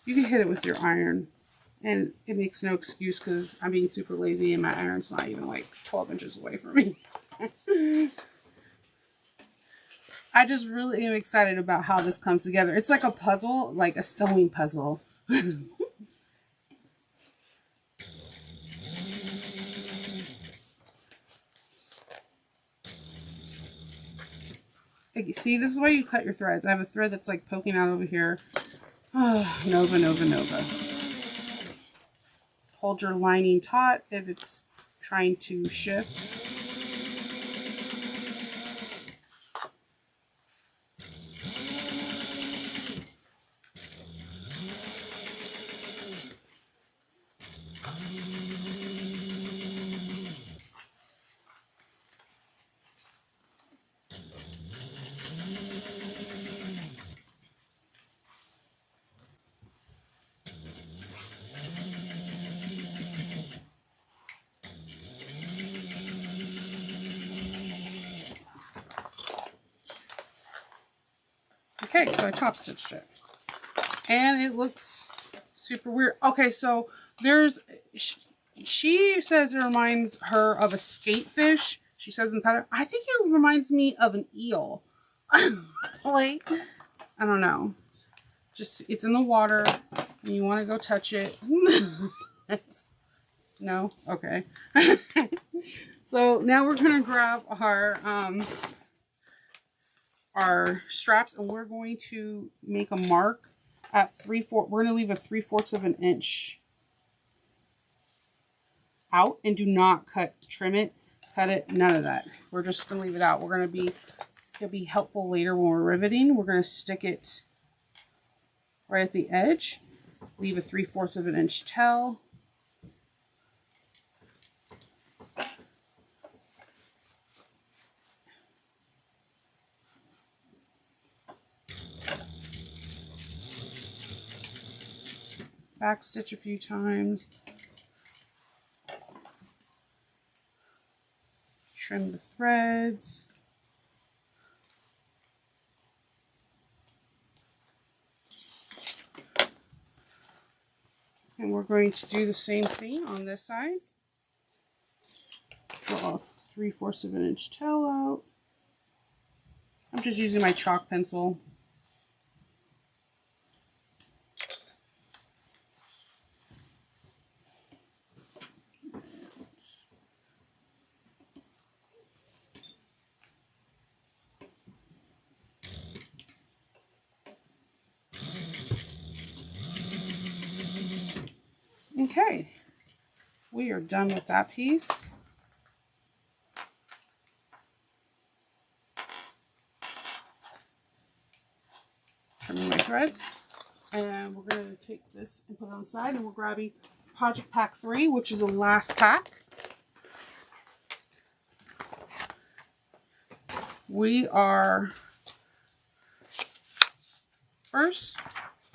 You can hit it with your iron, and it makes no excuse because I'm being super lazy and my iron's not even like 12 inches away from me. I just really am excited about how this comes together. It's like a puzzle, like a sewing puzzle. Like, see, this is why you cut your threads. I have a thread that's like poking out over here. Oh, Nova, Nova, Nova. Hold your lining taut if it's trying to shift. Okay, so I top stitched it. And it looks super weird. Okay, so there's, she says it reminds her of a skatefish. She says in the pattern. I think it reminds me of an eel. Like, I don't know. Just, it's in the water and you want to go touch it. No? Okay. So now we're going to grab our straps and we're going to make a mark at 3/4. We're going to leave a 3/4 of an inch out and do not trim it, cut it, none of that. We're just going to leave it out. We're going to be, it'll be helpful later when we're riveting. We're going to stick it right at the edge, leave a 3/4 of an inch tail. Back stitch a few times. Trim the threads. And we're going to do the same thing on this side. Draw a 3/4 of an inch tail out. I'm just using my chalk pencil. Okay, we are done with that piece. Trimming my threads. And we're going to take this and put it on the side, and we're grabbing Project Pack 3, which is the last pack. We are first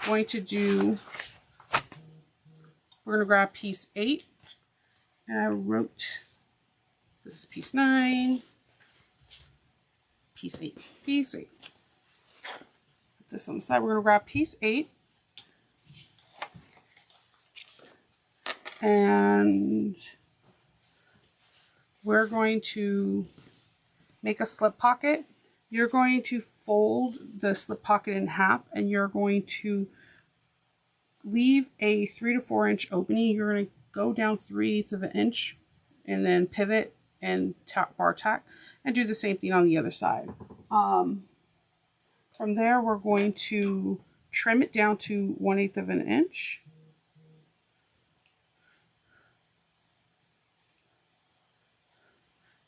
going to do, we're going to grab piece 8, and I wrote, this is piece 9, piece 8, piece 8. Put this on the side. We're going to grab piece 8, and we're going to make a slip pocket. You're going to fold the slip pocket in half, and you're going to leave a 3 to 4 inch opening. You're going to go down 3/8 of an inch and then pivot and bar tack and do the same thing on the other side. From there, we're going to trim it down to 1/8 of an inch.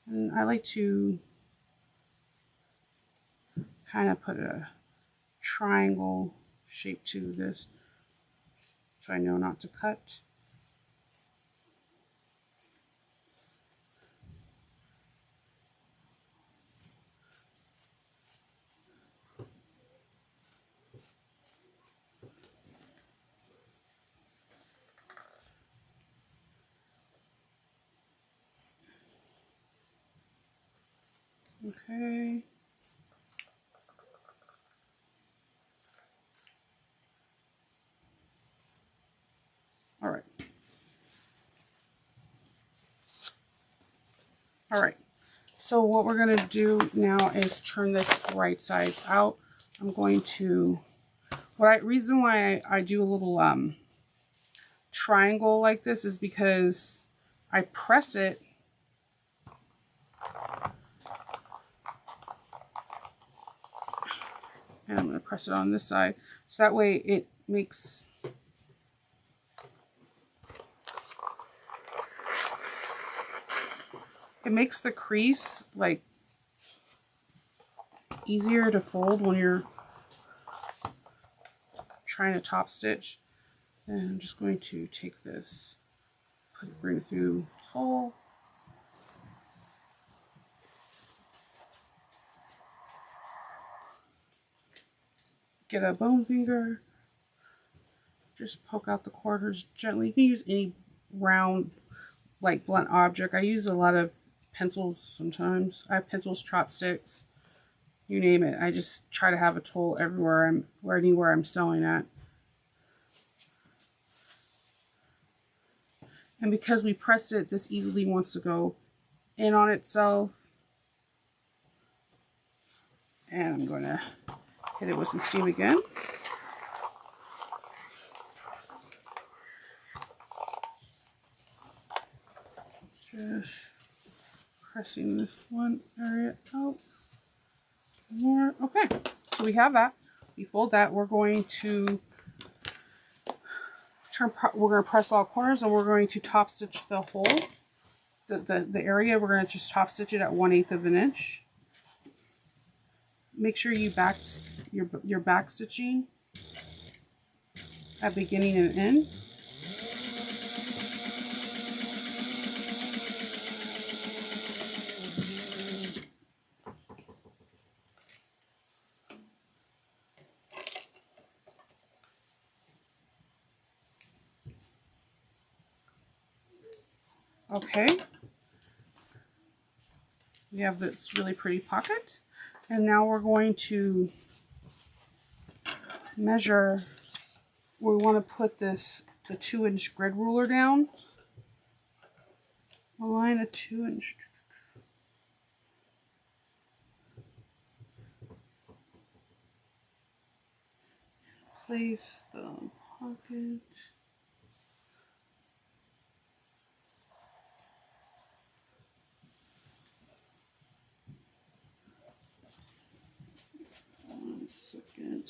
And I like to kind of put a triangle shape to this so I know not to cut. Okay. All right. All right. So what we're going to do now is turn this right sides out. I'm going to, reason why I do a little triangle like this is because I press it and I'm going to press it on this side so that way it makes the crease like easier to fold when you're trying to top stitch. And I'm just going to take this, bring it through this hole. Get a bone finger, just poke out the corners gently. You can use any round, like blunt object. I use a lot of pencils sometimes. I have pencils, chopsticks. you name it. I just try to have a tool everywhere anywhere I'm sewing at. And because we pressed it, this easily wants to go in on itself. And I'm going to hit it with some steam again. Just pressing this one area out more. Okay, so we have that. We fold that. We're going to press all corners, and we're going to top stitch the hole, the area. We're going to just top stitch it at 1/8 of an inch. Make sure you your back stitching at beginning and end. Okay, we have this really pretty pocket, and now we're going to measure. We want to put the 2-inch grid ruler down. Align a 2-inch. Place the pocket. Second.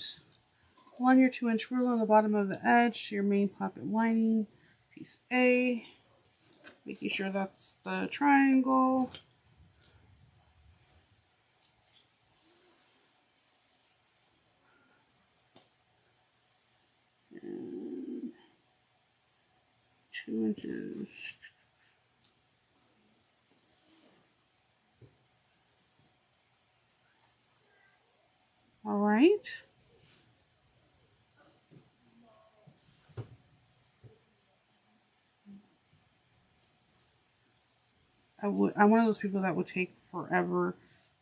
Line your 2-inch ruler on the bottom of the edge to your main pocket lining, piece A, making sure that's the triangle. And 2 inches. All right. I'm one of those people that would take forever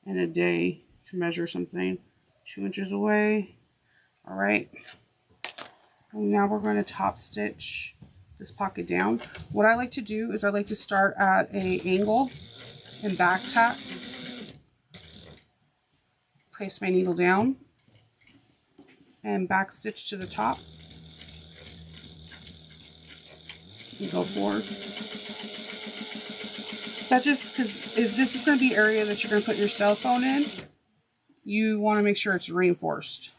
and a day to measure something. 2 inches away. All right. And now we're going to top stitch this pocket down. What I like to do is I like to start at an angle and back tack. Place my needle down and back stitch to the top and go forward. That's just because if this is going to be area that you're going to put your cell phone in, you want to make sure it's reinforced.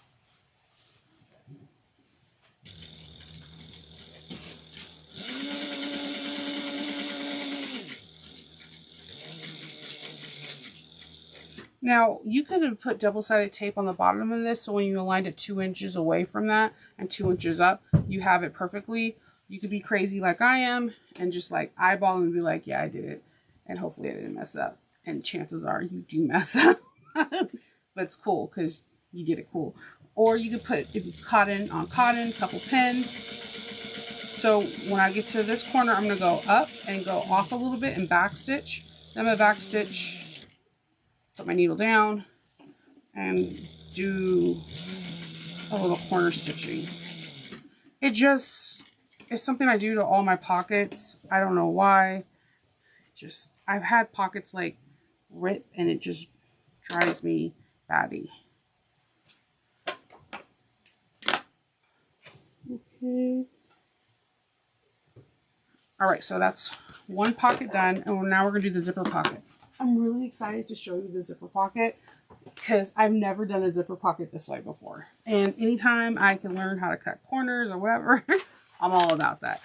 Now, you could have put double-sided tape on the bottom of this, so when you aligned it 2 inches away from that and 2 inches up, you have it perfectly. You could be crazy like I am and just like eyeball and be like, yeah, I did it. And hopefully I didn't mess up. And chances are you do mess up. But it's cool because you did it cool. Or you could put, if it's cotton, on cotton, couple pins. So when I get to this corner, I'm going to go up and go off a little bit and back stitch. Then I'm going to back stitch. Put my needle down and do a little corner stitching. It just is something I do to all my pockets. I don't know why. Just, I've had pockets like rip and it just drives me batty. Okay. All right, so that's one pocket done, and now we're gonna do the zipper pocket. I'm really excited to show you the zipper pocket because I've never done a zipper pocket this way before. And anytime I can learn how to cut corners or whatever, I'm all about that.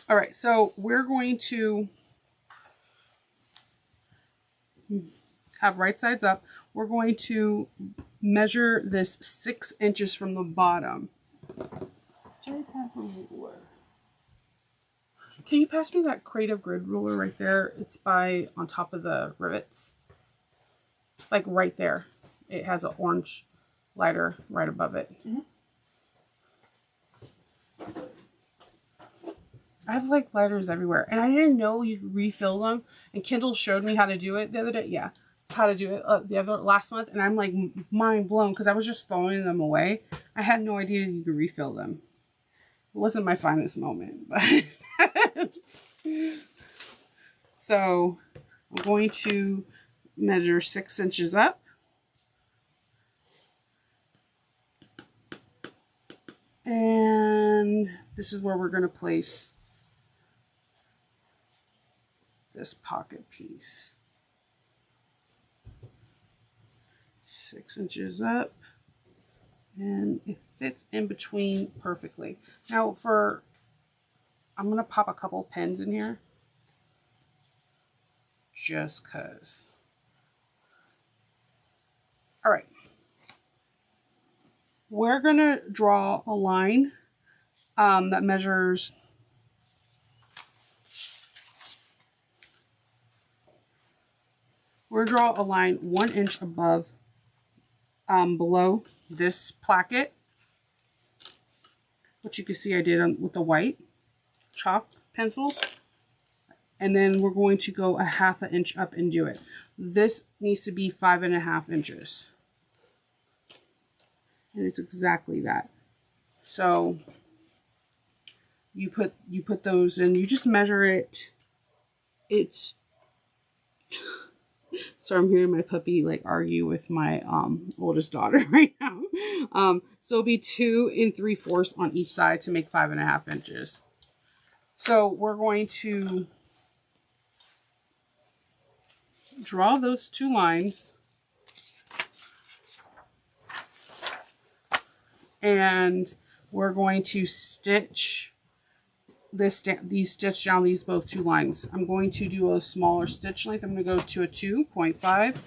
All right, so we're going to have right sides up. We're going to measure this 6 inches from the bottom. Can you pass me that Creative Grid ruler right there? It's by on top of the rivets. Like right there. It has an orange lighter right above it. Mm-hmm. I have like lighters everywhere, and I didn't know you could refill them. And Kendall showed me how to do it the other day. Yeah, how to do it last month, and I'm like mind blown because I was just throwing them away. I had no idea you could refill them. It wasn't my finest moment, but so I'm going to measure 6 inches up. And this is where we're going to place this pocket piece. 6 inches up. And it fits in between perfectly. Now I'm going to pop a couple pins in here. Just because. All right. We're going to draw a line that measures we're going to draw a line 1 inch above below this placket, which you can see I did with the white chalk pencil. And then we're going to go a 1/2 inch up and do it. This needs to be 5.5 inches. And it's exactly that. So you put those in, you just measure it. It's so I'm hearing my puppy like argue with my oldest daughter right now. So it'll be 2 3/4 on each side to make 5.5 inches. So we're going to draw those 2 lines. And we're going to stitch these stitch down these both 2 lines. I'm going to do a smaller stitch length. I'm going to go to a 2.5.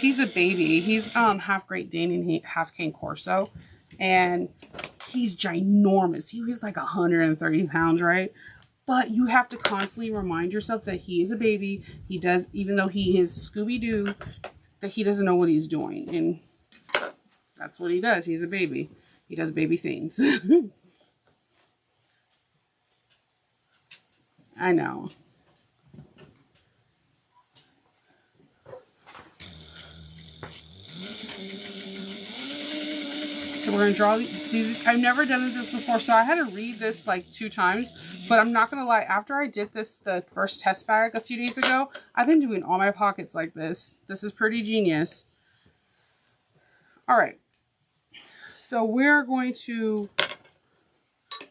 He's a baby. He's half Great Dane and half Cane Corso, and he's ginormous. He was like 130 pounds, right? But you have to constantly remind yourself that he is a baby. He does, even though he is Scooby-Doo, that he doesn't know what he's doing. And that's what he does. He's a baby. He does baby things. I know. So we're going to draw, I've never done this before, so I had to read this like 2 times, but I'm not going to lie, after I did this, the first test bag a few days ago, I've been doing all my pockets like this. This is pretty genius. All right. So we're going to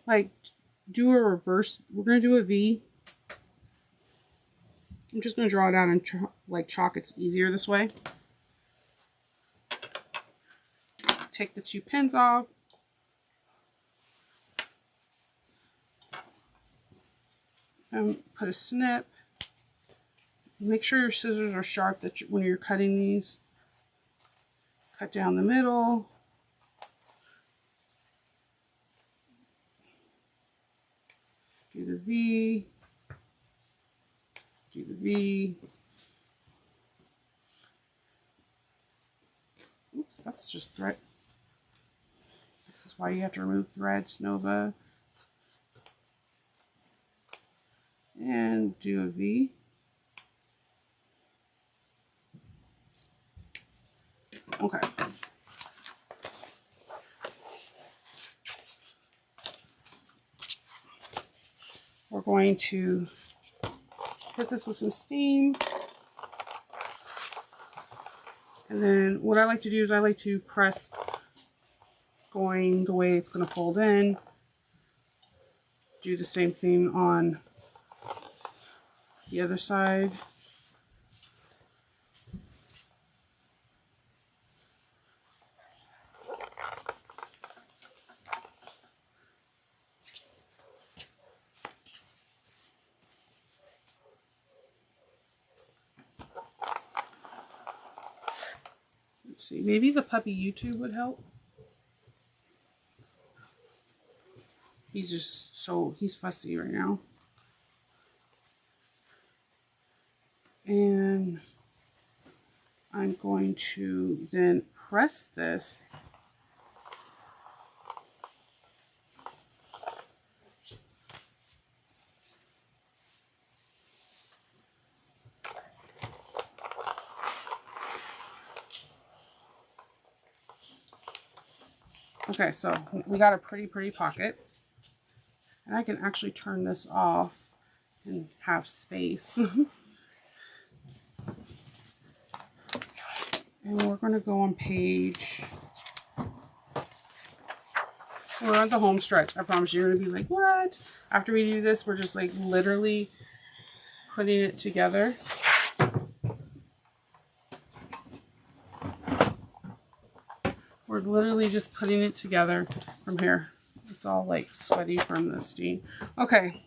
like do a reverse, we're going to do a V. I'm just going to draw it out and like chalk. It's easier this way. Take the 2 pins off. And put a snip. Make sure your scissors are sharp that when you're cutting these. Cut down the middle. Do the V. Do the V. Oops, that's just thread. This is why you have to remove threads, Nova. And do a V. Okay. We're going to hit this with some steam. And then what I like to do is I like to press going the way it's going to fold in. Do the same thing on the other side. Let's see, maybe the puppy YouTube would help. He's just he's fussy right now. And I'm going to then press this. Okay, so we got a pretty pocket. And I can actually turn this off and have space. And we're going to go on page... We're on the home stretch. I promise you're going to be like, what? After we do this, we're just like literally putting it together. We're literally just putting it together from here. It's all like sweaty from the steam. Okay.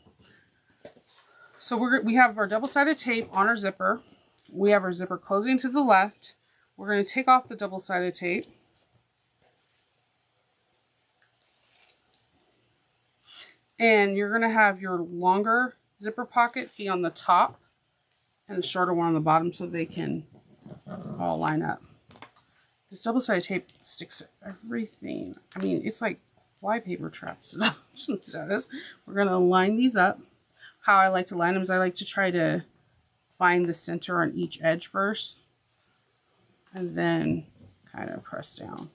So we have our double-sided tape on our zipper. We have our zipper closing to the left. We're going to take off the double-sided tape. And you're going to have your longer zipper pocket be on the top and the shorter one on the bottom so they can all line up. This double-sided tape sticks to everything. I mean, it's like flypaper traps. That is. We're going to line these up. How I like to line them is I like to try to find the center on each edge first. And then kind of press down.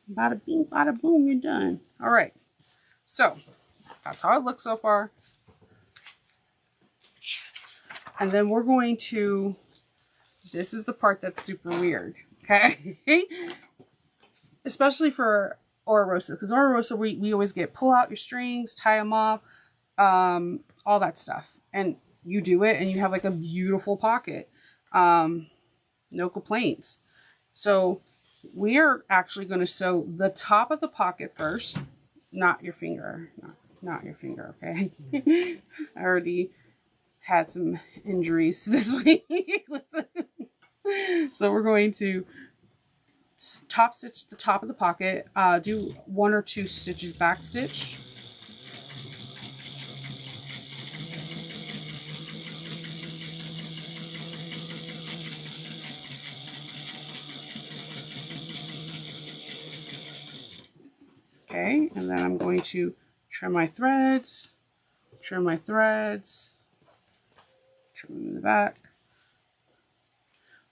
Bada bing, bada boom, you're done. All right. So that's how it looks so far. And then we're going to, this is the part that's super weird. Okay. Especially for Orosa, because Orosa, we always get pull out your strings, tie them off, all that stuff. And you do it and you have like a beautiful pocket. No complaints. So we are actually going to sew the top of the pocket first, not your finger, not your finger. Okay. I already had some injuries this week. So we're going to top stitch the top of the pocket, do 1 or 2 stitches back stitch. Okay, and then I'm going to trim my threads, trim them in the back.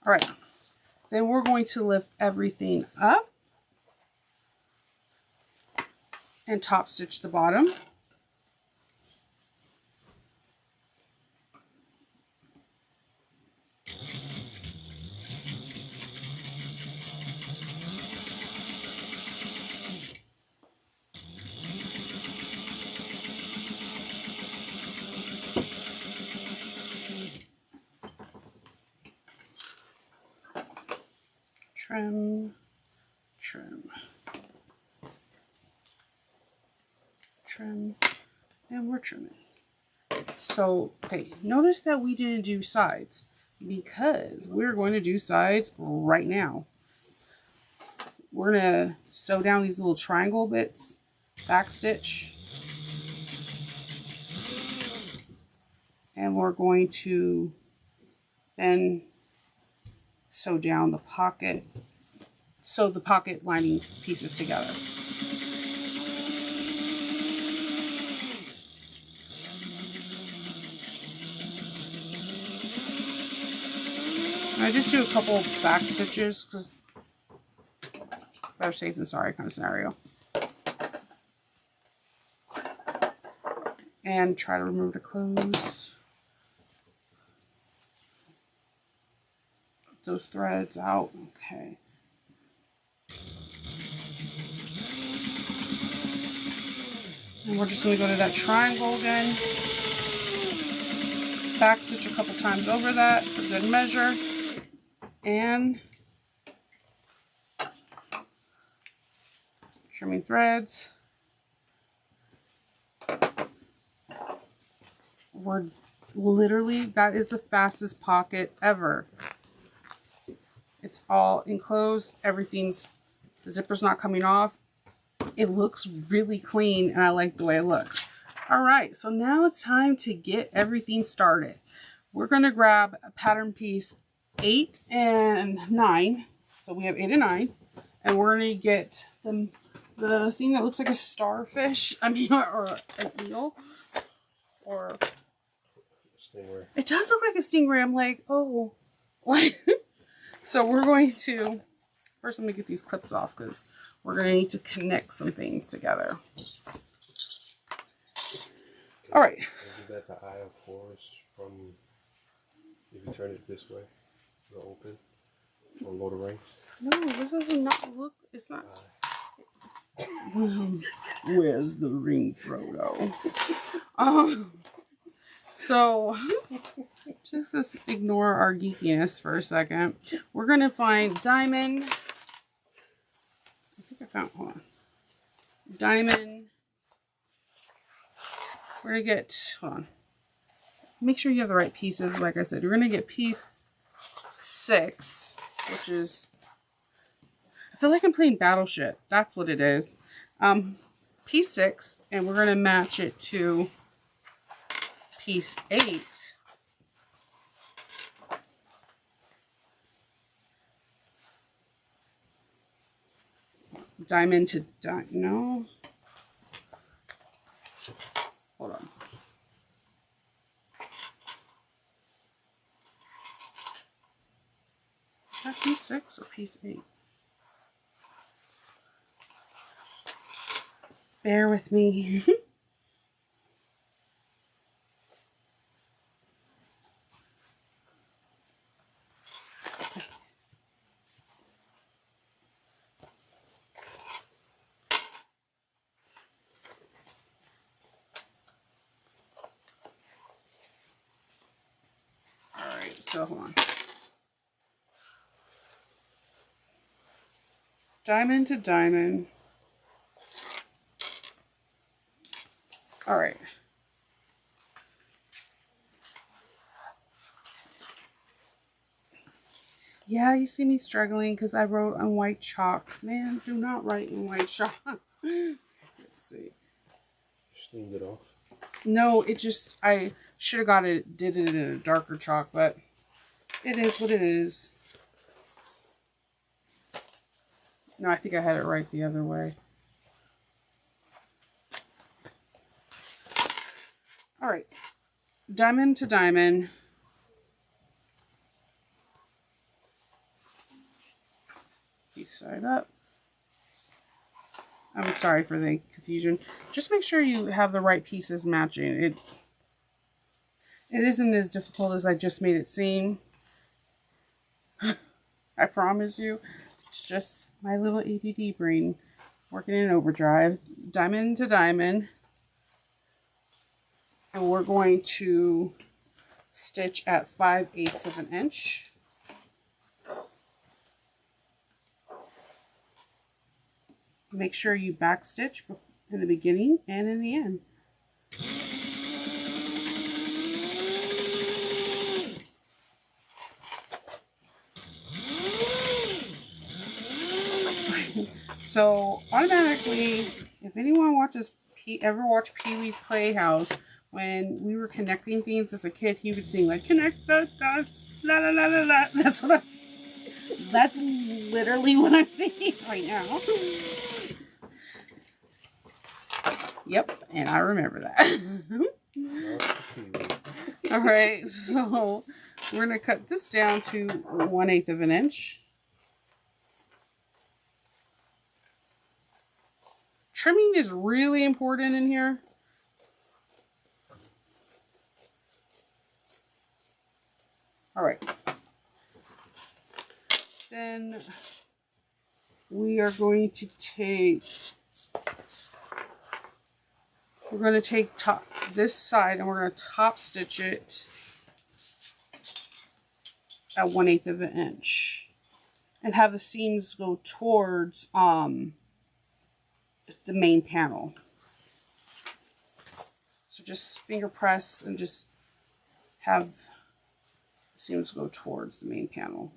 All right, then we're going to lift everything up and top stitch the bottom. Trim, trim, trim, and we're trimming. So, okay, notice that we didn't do sides because we're going to do sides right now. We're going to sew down these little triangle bits, back stitch, and we're going to then sew down the pocket, sew the pocket lining pieces together. And I just do a couple back stitches because better safe than sorry kind of scenario. And try to remove the clothes. Those threads out. Okay. And we're just going to go to that triangle again. Back stitch a couple times over that for good measure. And trimming threads. We're literally, that is the fastest pocket ever. It's all enclosed. Everything's, the zipper's not coming off. It looks really clean and I like the way it looks. All right, so now it's time to get everything started. We're going to grab a pattern piece 8 and 9. So we have 8 and 9. And we're going to get the thing that looks like a starfish. I mean, or an eel. Or... stingray. It does look like a stingray. I'm like, oh. So we're going to... First, I'm going to get these clips off because we're going to need to connect some things together. All right. Isn't that the eye of Horus from, if you turn it this way, it'll open on Lord of the Rings? No, this does not look, it's not. Where's the ring, Frodo? So, just ignore our geekiness for a second. We're going to find diamond. I think I found, hold on. Diamond. We're going to get, hold on. Make sure you have the right pieces. Like I said, you're going to get piece 6, which is, I feel like I'm playing Battleship. That's what it is. Piece 6, and we're going to match it to piece 8. Diamond to diamond. No. Hold on. Is that piece 6 or piece 8? Bear with me. Alright, so hold on. Diamond to diamond. All right. Yeah, you see me struggling because I wrote on white chalk. Man, do not write in white chalk. Let's see. Steamed it off? No, it just, I should have did it in a darker chalk, but it is what it is. No, I think I had it right the other way. All right, diamond to diamond. Each side up. I'm sorry for the confusion. Just make sure you have the right pieces matching. It isn't as difficult as I just made it seem. I promise you. It's just my little ADD brain working in overdrive. Diamond to diamond. And we're going to stitch at 5/8 of an inch. Make sure you back stitch in the beginning and in the end. So automatically, if anyone ever watched Pee-wee's Playhouse, when we were connecting things as a kid, he would sing like, connect the dots, la la la la la. That's literally what I'm thinking right now. Yep, and I remember that. All right, so we're going to cut this down to 1/8 of an inch. Trimming is really important in here. All right. Then we are going to take, this side and we're going to top stitch it at 1/8 of an inch and have the seams go towards the main panel. So just finger press and just have the seams go towards the main panel.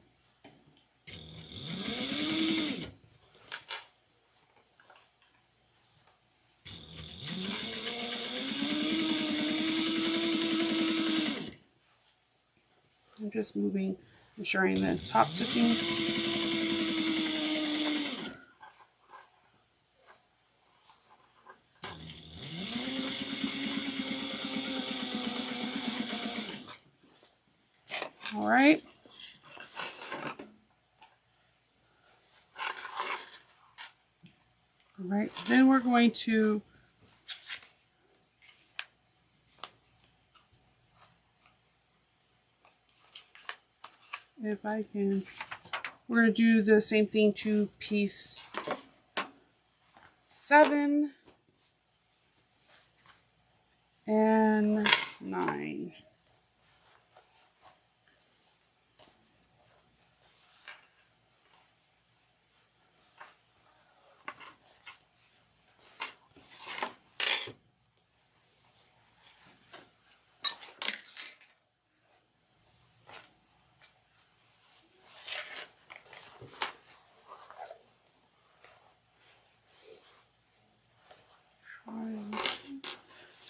I'm just moving, ensuring the top stitching. All right. All right, then we're going to if I can, we're going to do the same thing to piece 7 and 9.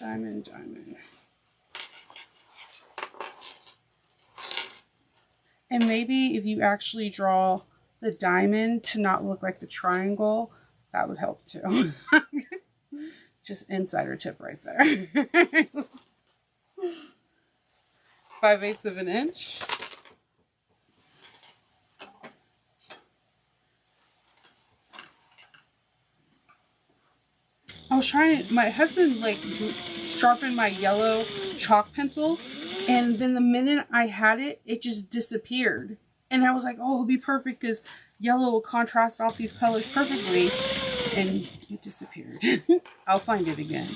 Diamond, diamond. And maybe if you actually draw the diamond to not look like the triangle, that would help too. Just insider tip right there. 5/8 of an inch. I was trying to, my husband like sharpened my yellow chalk pencil, and then the minute I had it, it just disappeared. And I was like, oh, it'll be perfect because yellow will contrast off these colors perfectly. And it disappeared. I'll find it again.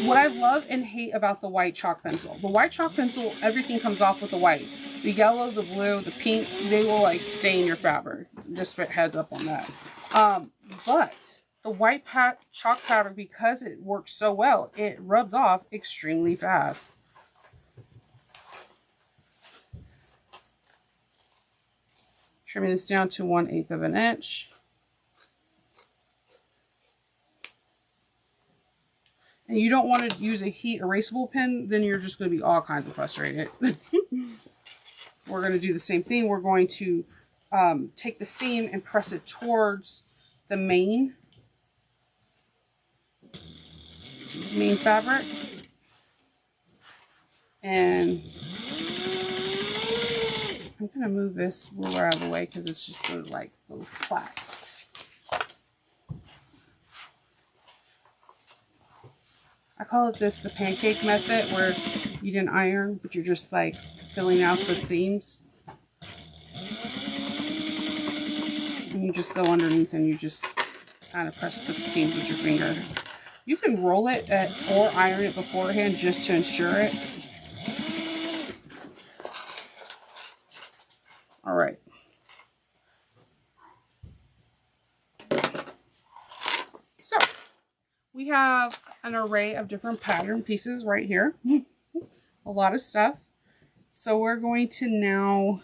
What I love and hate about the white chalk pencil. The white chalk pencil, everything comes off with the white. The yellow, the blue, the pink, they will like stain your fabric. Just heads up on that. But the white chalk fabric, because it works so well, it rubs off extremely fast. Trimming this down to 1/8 of an inch. And you don't want to use a heat erasable pen, then you're just going to be all kinds of frustrated. We're going to do the same thing. We're going to take the seam and press it towards the main fabric. And I'm going to move this ruler out of the way because it's just going to like go flat. I call it this the pancake method, where you didn't iron, but you're just like filling out the seams. And you just go underneath and you just kind of press the seams with your finger. You can roll it or iron it beforehand just to ensure it. All right. So we have an array of different pattern pieces right here. A lot of stuff. So we're going to now,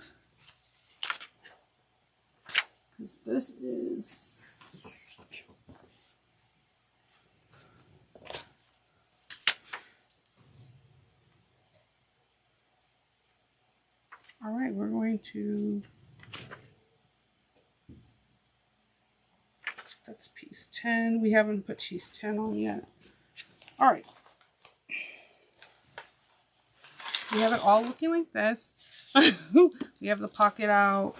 because this is, all right, we're going to, that's piece 10. We haven't put piece 10 on yet. All right. We have it all looking like this. We have the pocket out.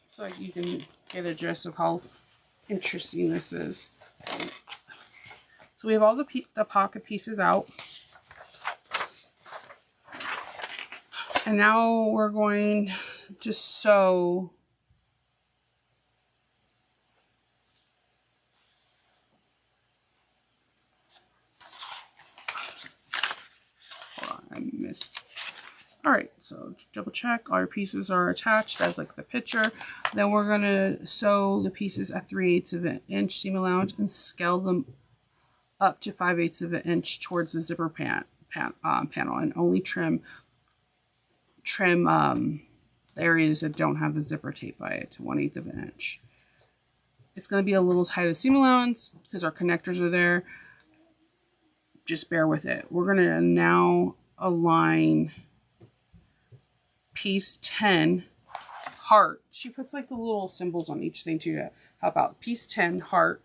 So you can get a gist of how interesting this is. So we have all the pocket pieces out. And now we're going to sew all right, so double check all your pieces are attached as like the picture. Then we're going to sew the pieces at 3/8 of an inch seam allowance and scale them up to 5/8 of an inch towards the zipper panel, and only trim the areas that don't have the zipper tape by it to 1/8 of an inch. It's going to be a little tight of seam allowance because our connectors are there. just bear with it. We're going to now align piece 10 heart. She puts like the little symbols on each thing too to help out. Piece 10 heart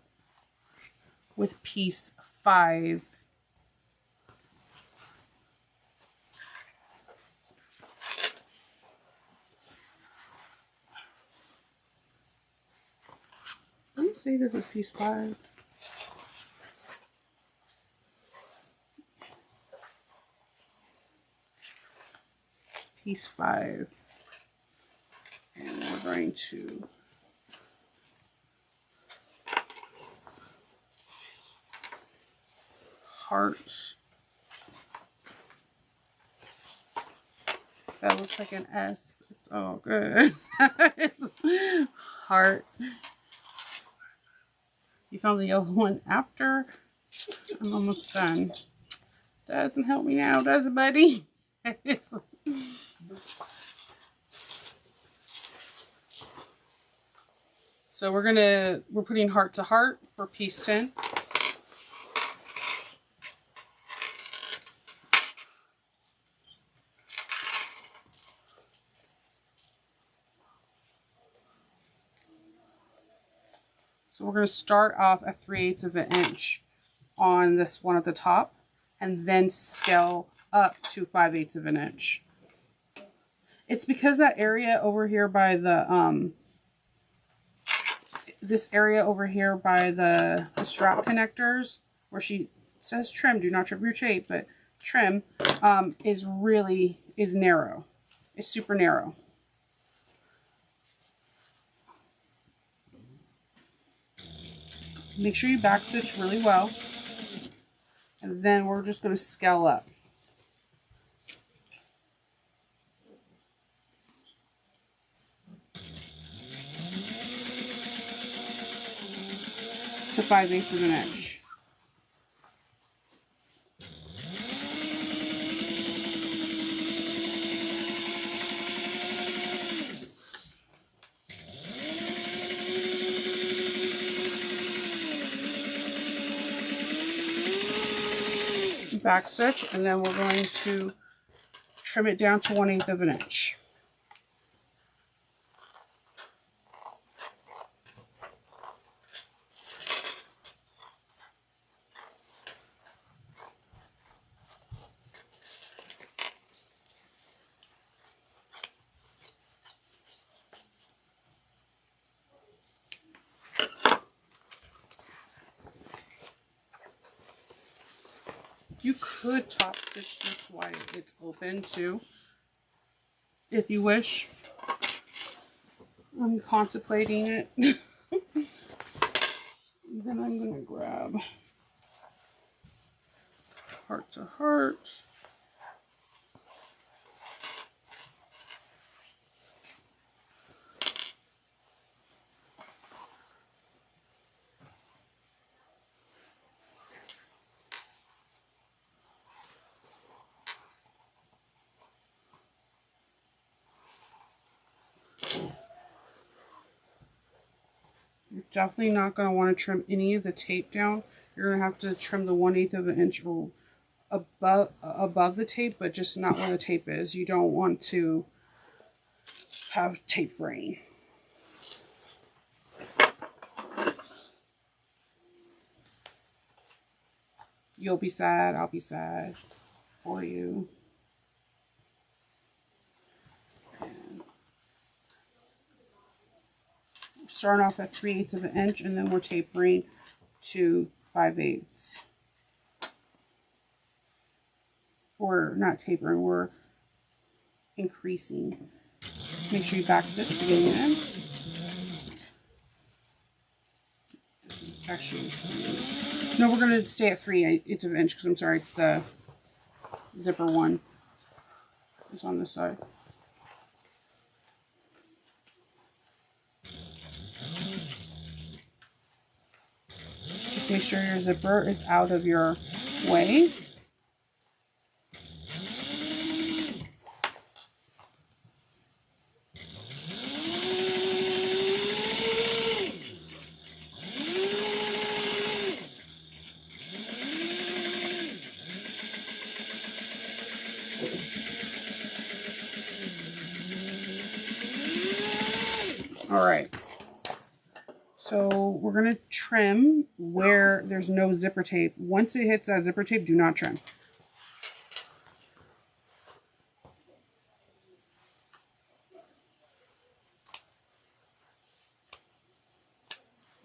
with piece 5 let me say this is piece 5. Piece 5. And we're going to heart. That looks like an S. It's all good. It's heart. You found the yellow one after. I'm almost done. Doesn't help me now, does it, buddy? So we're putting heart to heart for piece 10. So we're going to start off at 3/8 of an inch on this one at the top, and then scale up to 5/8 of an inch. It's because that area over here by the this area over here by the strap connectors, where she says trim, do not trim your tape, but trim is narrow. It's super narrow. Make sure you back stitch really well. And then we're just going to scale up. To 5/8 of an inch. Back stitch, and then we're going to trim it down to 1/8 of an inch. You could top stitch this while it's open too, if you wish. I'm contemplating it. Then I'm going to grab heart to heart. You're definitely not going to want to trim any of the tape down. You're going to have to trim the 1/8 of an inch above the tape, but just not where the tape is. You don't want to have tape fraying. You'll be sad, I'll be sad for you. Starting off at 3/8 of an inch, and then we're tapering to 5/8. Or not tapering, we're increasing. Make sure you back stitch beginning and end. This is actually, no, we're going to stay at 3/8 of an inch because I'm sorry, it's the zipper one. It's on this side. Just make sure your zipper is out of your way. All right. So we're going to trim where there's no zipper tape. Once it hits that zipper tape, do not trim.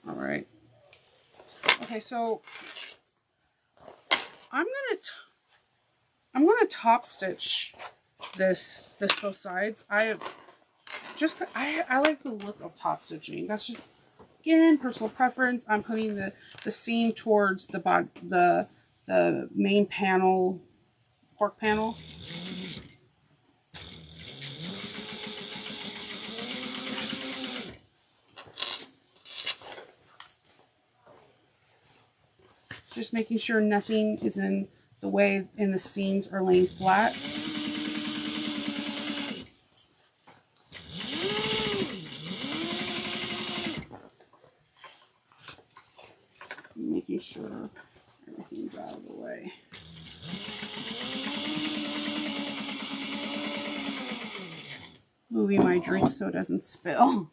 All right. Okay, so I'm gonna top stitch this both sides. I like the look of top stitching. That's just, again, personal preference. I'm putting the seam towards the main panel, cork panel. Just making sure nothing is in the way and the seams are laying flat. Making sure everything's out of the way. Moving my drink so it doesn't spill.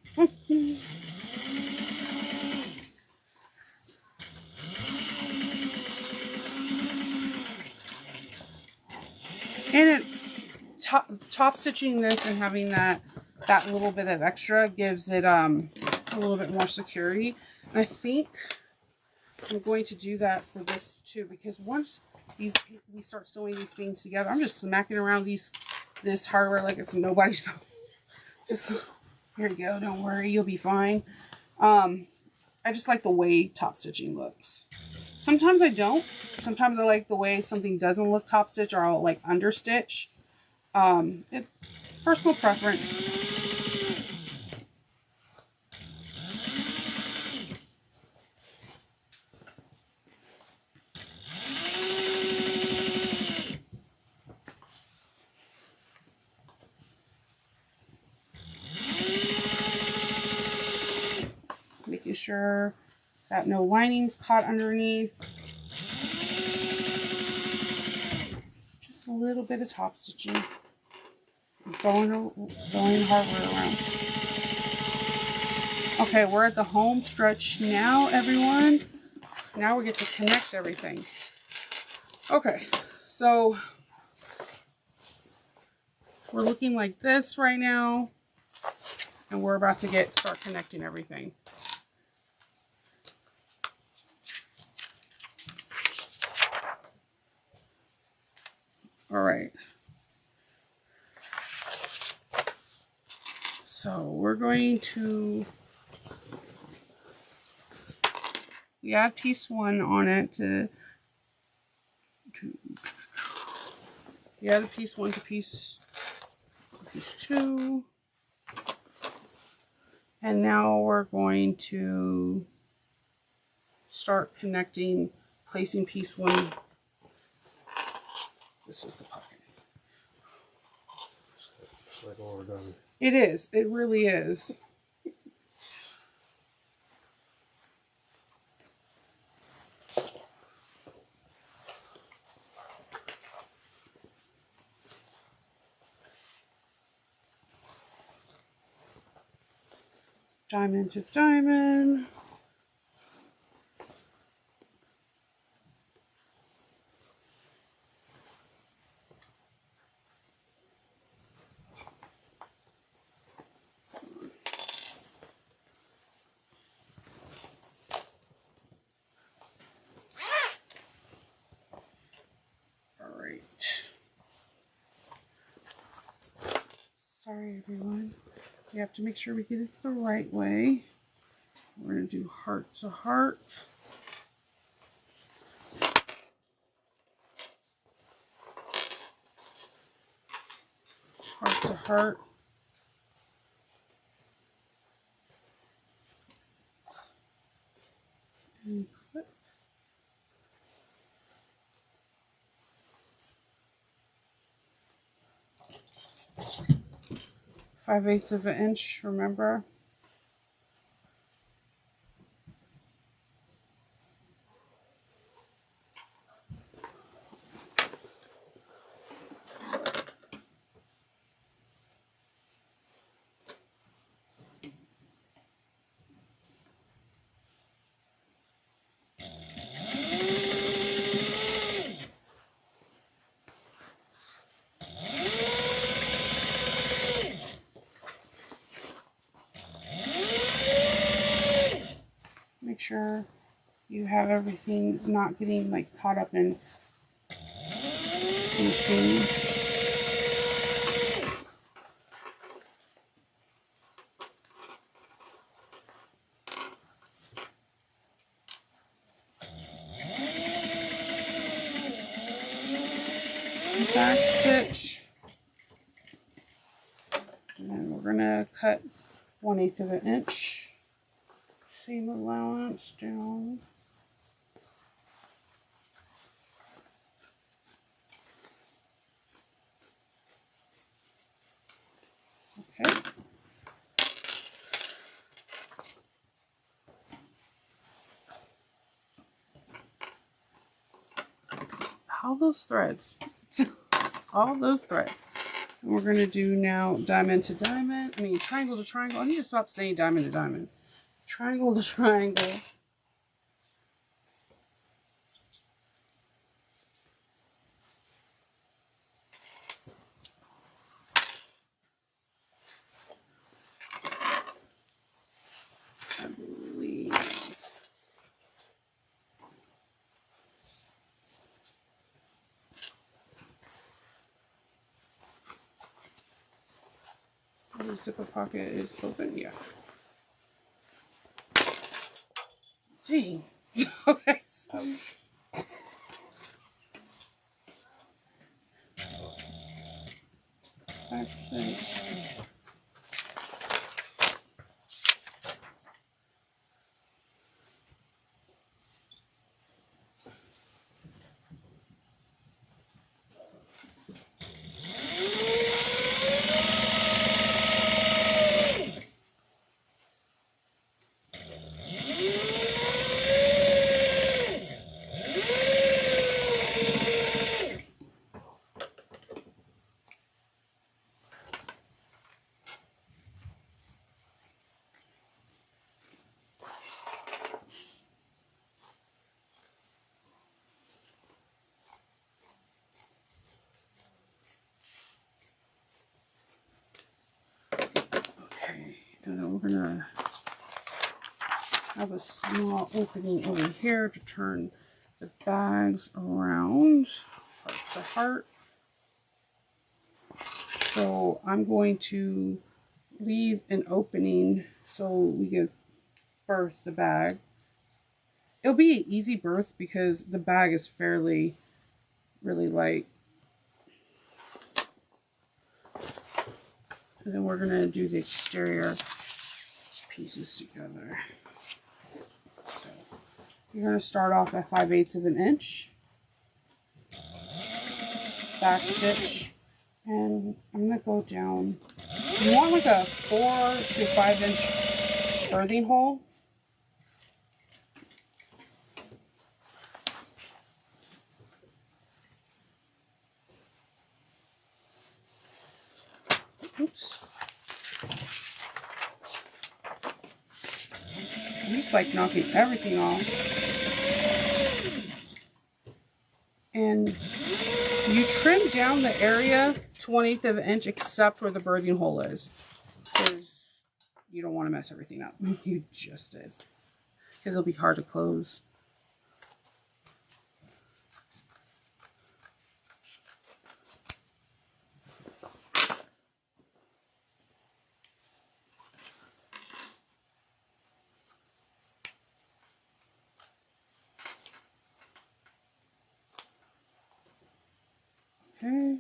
And top stitching this and having that little bit of extra gives it a little bit more security. And I think I'm going to do that for this too, because once we start sewing these things together, I'm just smacking around this hardware like it's nobody's. Just here you go. Don't worry, you'll be fine. I just like the way top stitching looks. Sometimes I don't. Sometimes I like the way something doesn't look top stitch, or I'll like understitch. Personal preference. Making sure that no lining's caught underneath. Just a little bit of top stitching. Going hardware around. Okay, we're at the home stretch now, everyone. Now we get to connect everything. Okay, so we're looking like this right now, and we're about to start connecting everything. All right. So we're going to add piece 1 on it to add piece 1 to piece 2. And now we're going to start connecting, placing piece 1. This is the pocket. It's like overdone. It is. It really is. Diamond to diamond. Sorry, everyone. We have to make sure we get it the right way. We're going to do heart to heart. Heart to heart. And clip. 5/8 of an inch, remember? sure you have everything not getting like caught up in seam. Back stitch, and then we're gonna cut 1/8 of an inch seam allowance down. Okay. All those threads. All those threads. And we're going to do now diamond to diamond. I mean, triangle to triangle. I need to stop saying diamond to diamond. Triangle to triangle. I believe. The zipper pocket is open, yeah. Gee. Okay. Back stitch. And then we're gonna have a small opening over here to turn the bags around heart to heart. So I'm going to leave an opening so we can birth the bag. It'll be an easy birth because the bag is really light. And then we're gonna do the exterior pieces together. So you're gonna start off at 5/8 of an inch. Back stitch. And I'm gonna go down. You want like a 4 to 5 inch birthing hole. Oops. I'm just like knocking everything off. And you trim down the area to 1/8 of an inch except where the birthing hole is. Because you don't want to mess everything up. You just did. Because it'll be hard to close. Okay.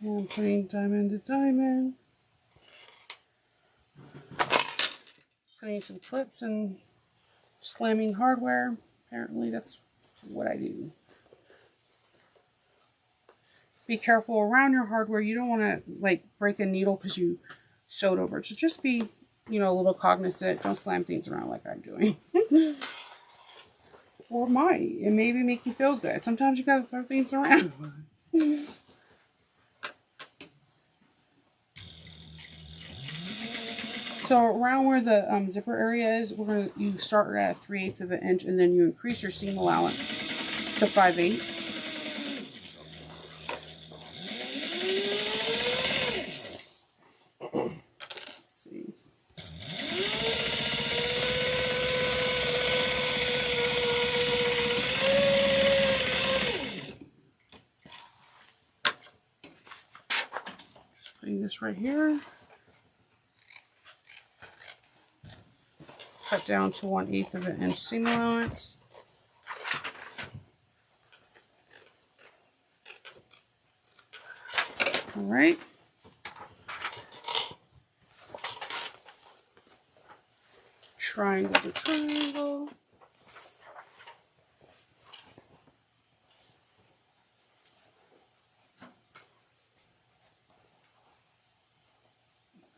And I'm putting diamond to diamond. Putting some clips and slamming hardware. Apparently that's what I do. Be careful around your hardware. You don't want to like break a needle because you sewed over it. So just be you know, a little cognizant. Don't slam things around like I'm doing. Or might. It maybe make you feel good. Sometimes you gotta throw things around. So around where the zipper area is, you start at 3/8 of an inch, and then you increase your seam allowance to 5/8. Let's see. Just putting this right here. Cut down to 1/8 of an inch seam allowance. All right. Triangle to triangle.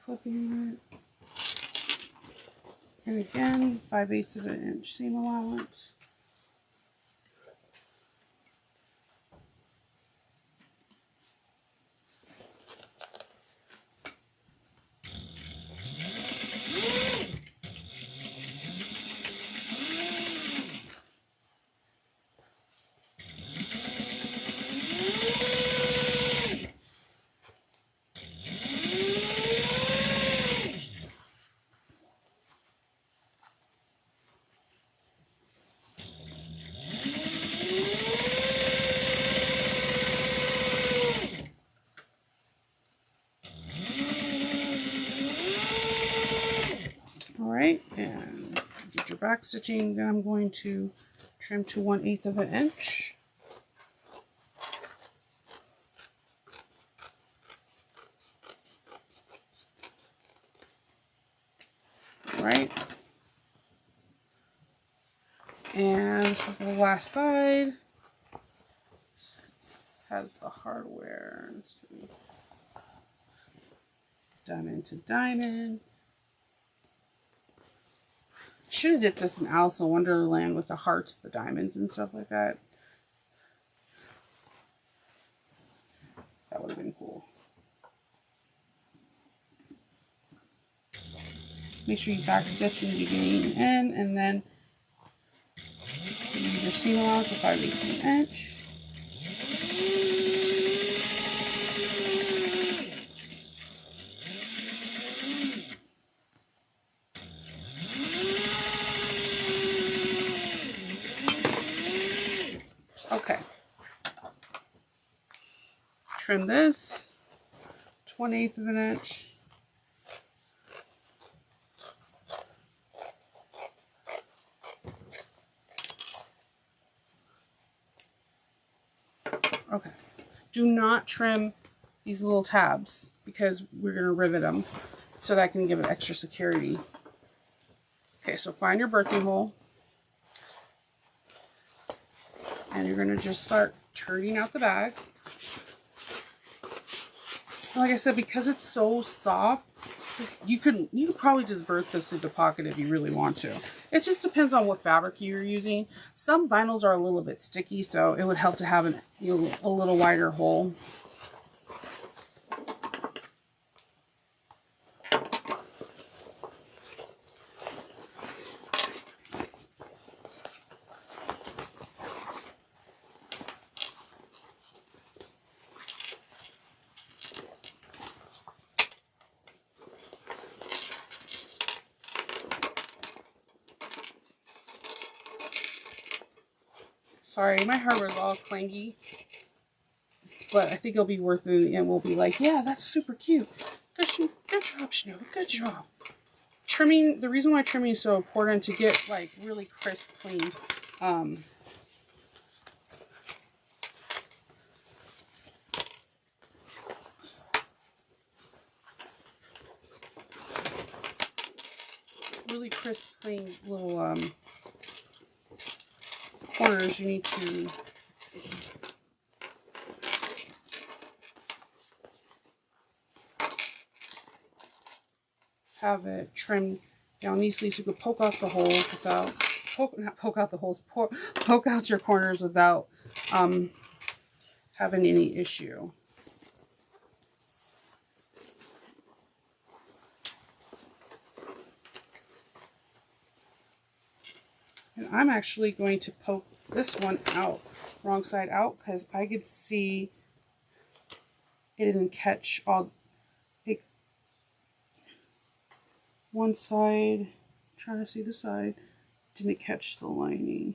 Clipping it. And again, 5/8 of an inch seam allowance. And get your back stitching. Then I'm going to trim to 1/8 of an inch. All right. And this is the last side. It has the hardware. Diamond to diamond. Should have did this in Alice in Wonderland with the hearts, the diamonds, and stuff like that. That would have been cool. Make sure you back stitch in the beginning and end, and then use your seam allowance of 5/8 of an inch. Okay. Trim this to 1/8 of an inch. Okay. Do not trim these little tabs because we're going to rivet them so that can give it extra security. Okay, so find your birthing hole. And you're going to just start turning out the bag. Like I said, because it's so soft, you could probably just birth this into pocket if you really want to. It just depends on what fabric you're using. Some vinyls are a little bit sticky, so it would help to have a little wider hole. Sorry, my hardware's all clangy, but I think it'll be worth it, and we'll be like, yeah, that's super cute. Good job, Snow. Good job. Trimming, the reason why trimming is so important to get like really crisp, clean, really crisp, clean little corners. You need to have it trimmed down nicely so you could poke out the holes without, not poke out the holes, poke out your corners without having any issue. And I'm actually going to poke this one out, wrong side out, because I could see it didn't catch all, one side, trying to see the side, didn't catch the lining.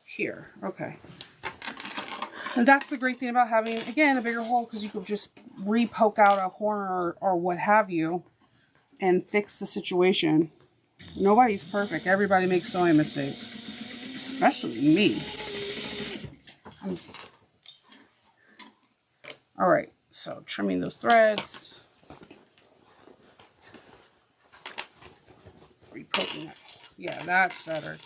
Here, okay. And that's the great thing about having, again, a bigger hole, because you could just re-poke out a corner or what have you and fix the situation. Nobody's perfect. Everybody makes sewing mistakes, especially me. All right, so trimming those threads, re-poking it. Yeah, that's better.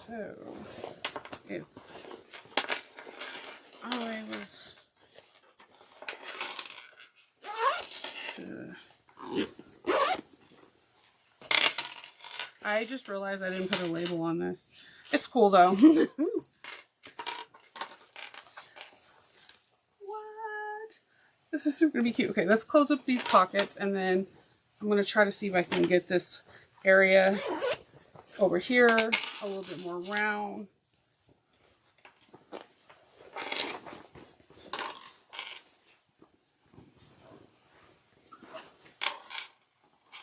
So, if I was to, I just realized I didn't put a label on this. It's cool though. What? This is super gonna be cute. Okay, let's close up these pockets and then I'm gonna try to see if I can get this area over here a little bit more round.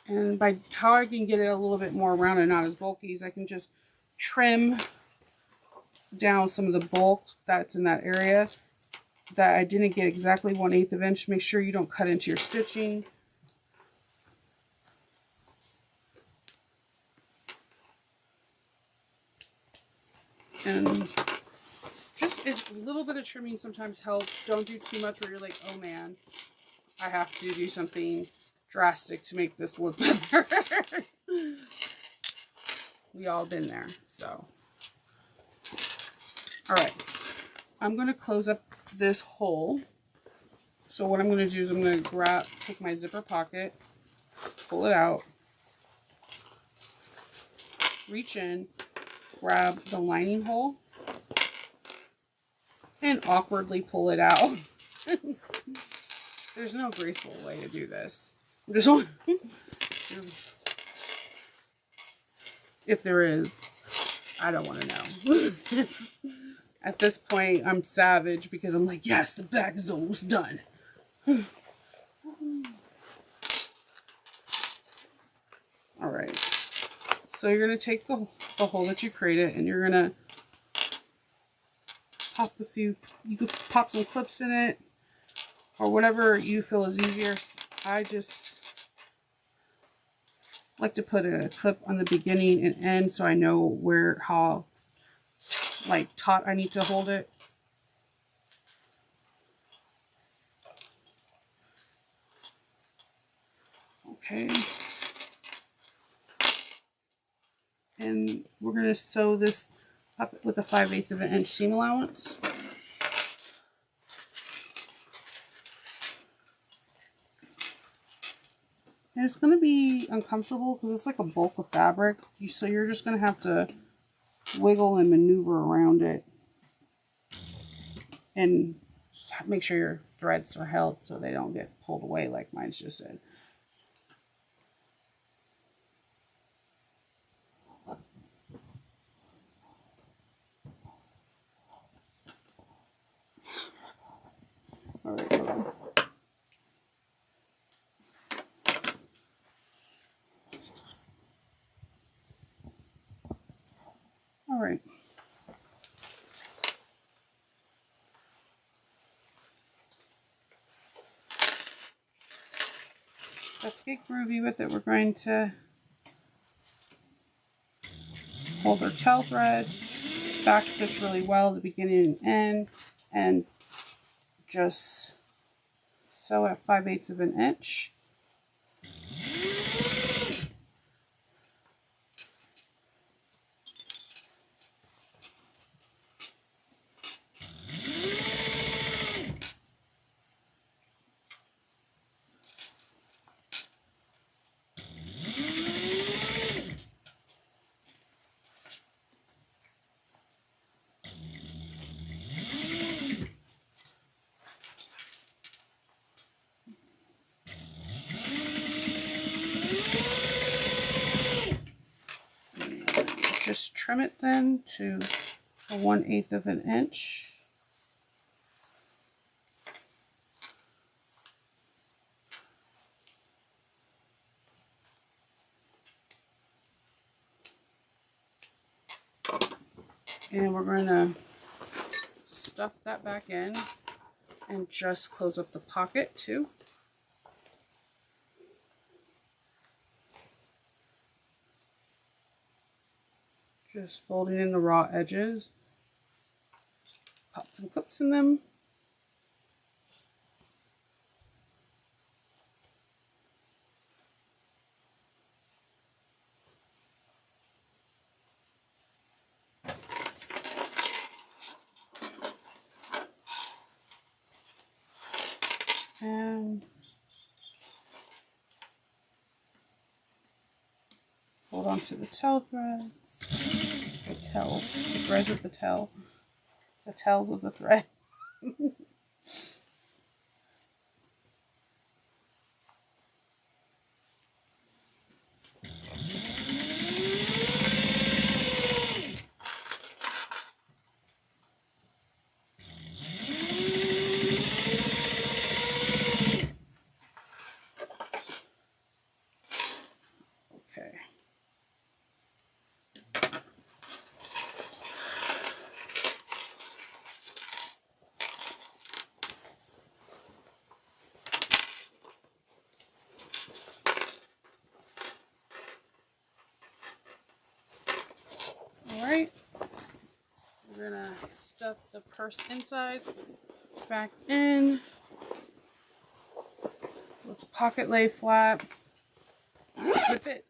And by how I can get it a little bit more round and not as bulky is I can just trim down some of the bulk that's in that area that I didn't get exactly 1/8 of an inch. Make sure you don't cut into your stitching. And just a little bit of trimming sometimes helps. Don't do too much where you're like, oh man, I have to do something drastic to make this look better. We all been there, so. All right, I'm going to close up this hole. So what I'm going to do is I'm going to take my zipper pocket, pull it out, reach in, grab the lining hole, and awkwardly pull it out. There's no graceful way to do this. There's one. If there is, I don't want to know. At this point, I'm savage because I'm like, yes, the bag is almost done. All right. So you're going to take the hole that you created and you're going to pop you could pop some clips in it or whatever you feel is easier. I just like to put a clip on the beginning and end so I know how like taut I need to hold it. Okay. And we're going to sew this up with a 5/8 of an inch seam allowance. And it's going to be uncomfortable because it's like a bulk of fabric. So you're just going to have to wiggle and maneuver around it. And make sure your threads are held so they don't get pulled away like mine's just did. All right, hold on. All right. Let's get groovy with it. We're going to hold our tail threads, back stitch really well at the beginning and end, and just sew at 5/8 of an inch. Just trim it then to a 1/8 of an inch. And we're going to stuff that back in and just close up the pocket too. Just folding in the raw edges. Pop some clips in them. And hold on to the tail threads. The threads of the tail. The tails of the thread. Okay. Alright, we're gonna stuff the purse insides back in with the pocket lay flat, zip it,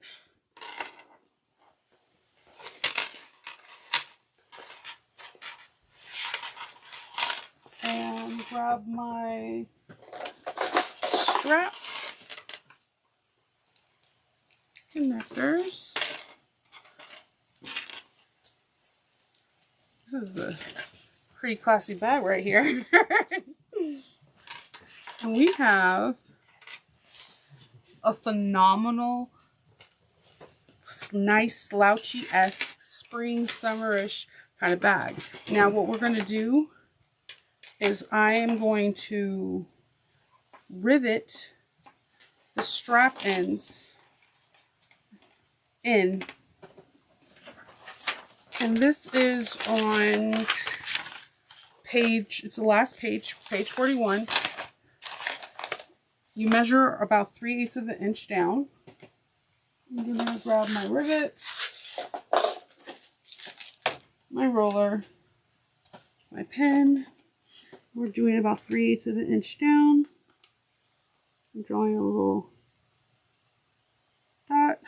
and grab my straps, connectors. This is a pretty classy bag right here. And we have a phenomenal, nice slouchy-esque spring summerish kind of bag. Now what we're going to do is I am going to rivet the strap ends in. And this is on page, it's the last page, page 41. You measure about 3/8 of an inch down. I'm going to grab my rivet, my roller, my pen. We're doing about 3/8 of an inch down. I'm drawing a little dot.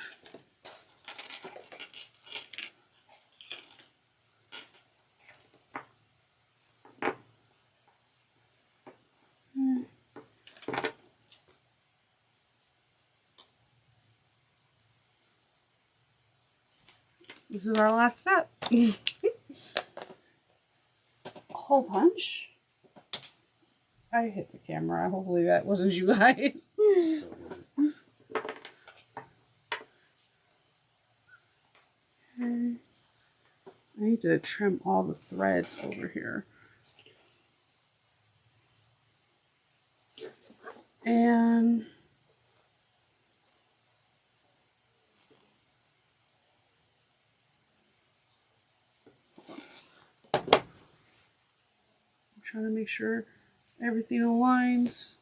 This is our last step. Hole punch. I hit the camera. Hopefully that wasn't you guys. Okay. I need to trim all the threads over here. And I'm trying to make sure everything aligns.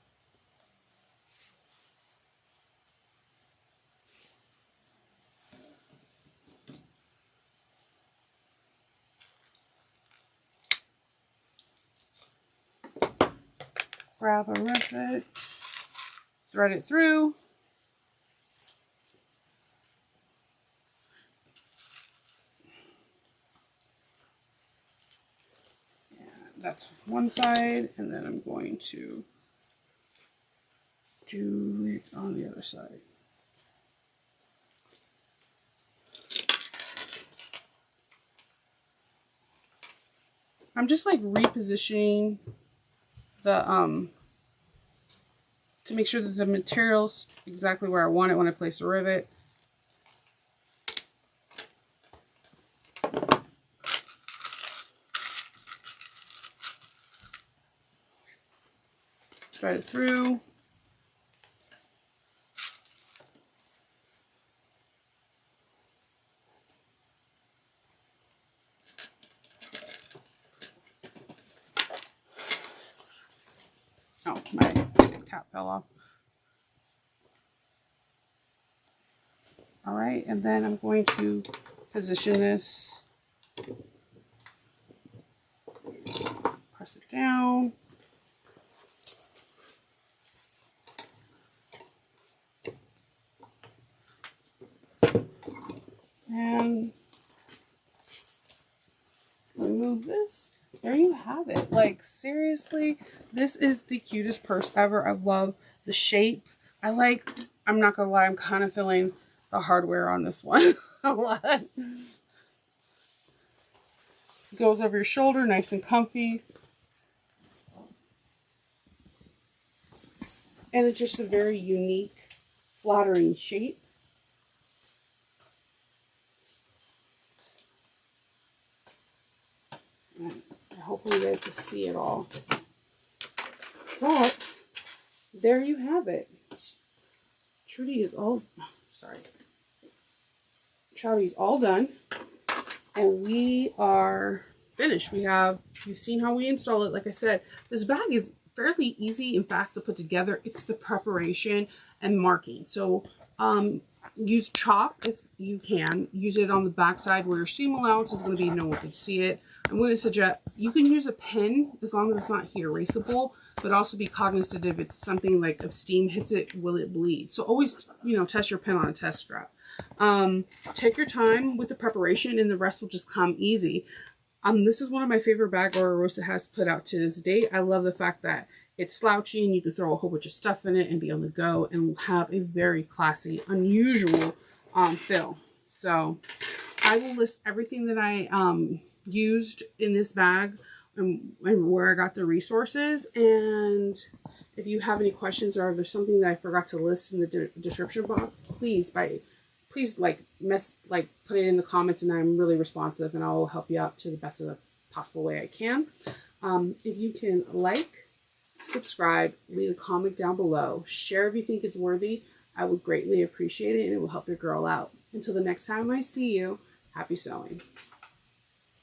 Grab a rivet, thread it through. that's one side, and then I'm going to do it on the other side. I'm just like repositioning the to make sure that the material's exactly where I want it when I place the rivet. Thread it through. Oh, my cap fell off. All right, and then I'm going to position this. Press it down. And remove this. There you have it. Like, seriously, this is the cutest purse ever. I love the shape. I'm not gonna lie, I'm kind of feeling the hardware on this one a lot. It goes over your shoulder, nice and comfy. And it's just a very unique, flattering shape. And hopefully you guys can see it all. But there you have it. Traudy is all, sorry. Traudy's all done. And we are finished. You've seen how we install it. Like I said, this bag is fairly easy and fast to put together. It's the preparation and marking. So use chalk if you can. Use it on the back side where your seam allowance is going to be, no one can see it. I'm going to suggest you can use a pin as long as it's not heat erasable, but also be cognizant if it's something like if steam hits it, will it bleed? So always, test your pin on a test strap. Take your time with the preparation and the rest will just come easy. This is one of my favorite bag Rosa has put out to this date. I love the fact that it's slouchy and you can throw a whole bunch of stuff in it and be on the go and have a very classy, unusual fill. So I will list everything that I used in this bag and where I got the resources. And if you have any questions or if there's something that I forgot to list in the description box, please put it in the comments, and I'm really responsive and I'll help you out to the best of the possible way I can. If you can subscribe, leave a comment down below, share if you think it's worthy, I would greatly appreciate it and it will help your girl out. Until the next time I see you, happy sewing.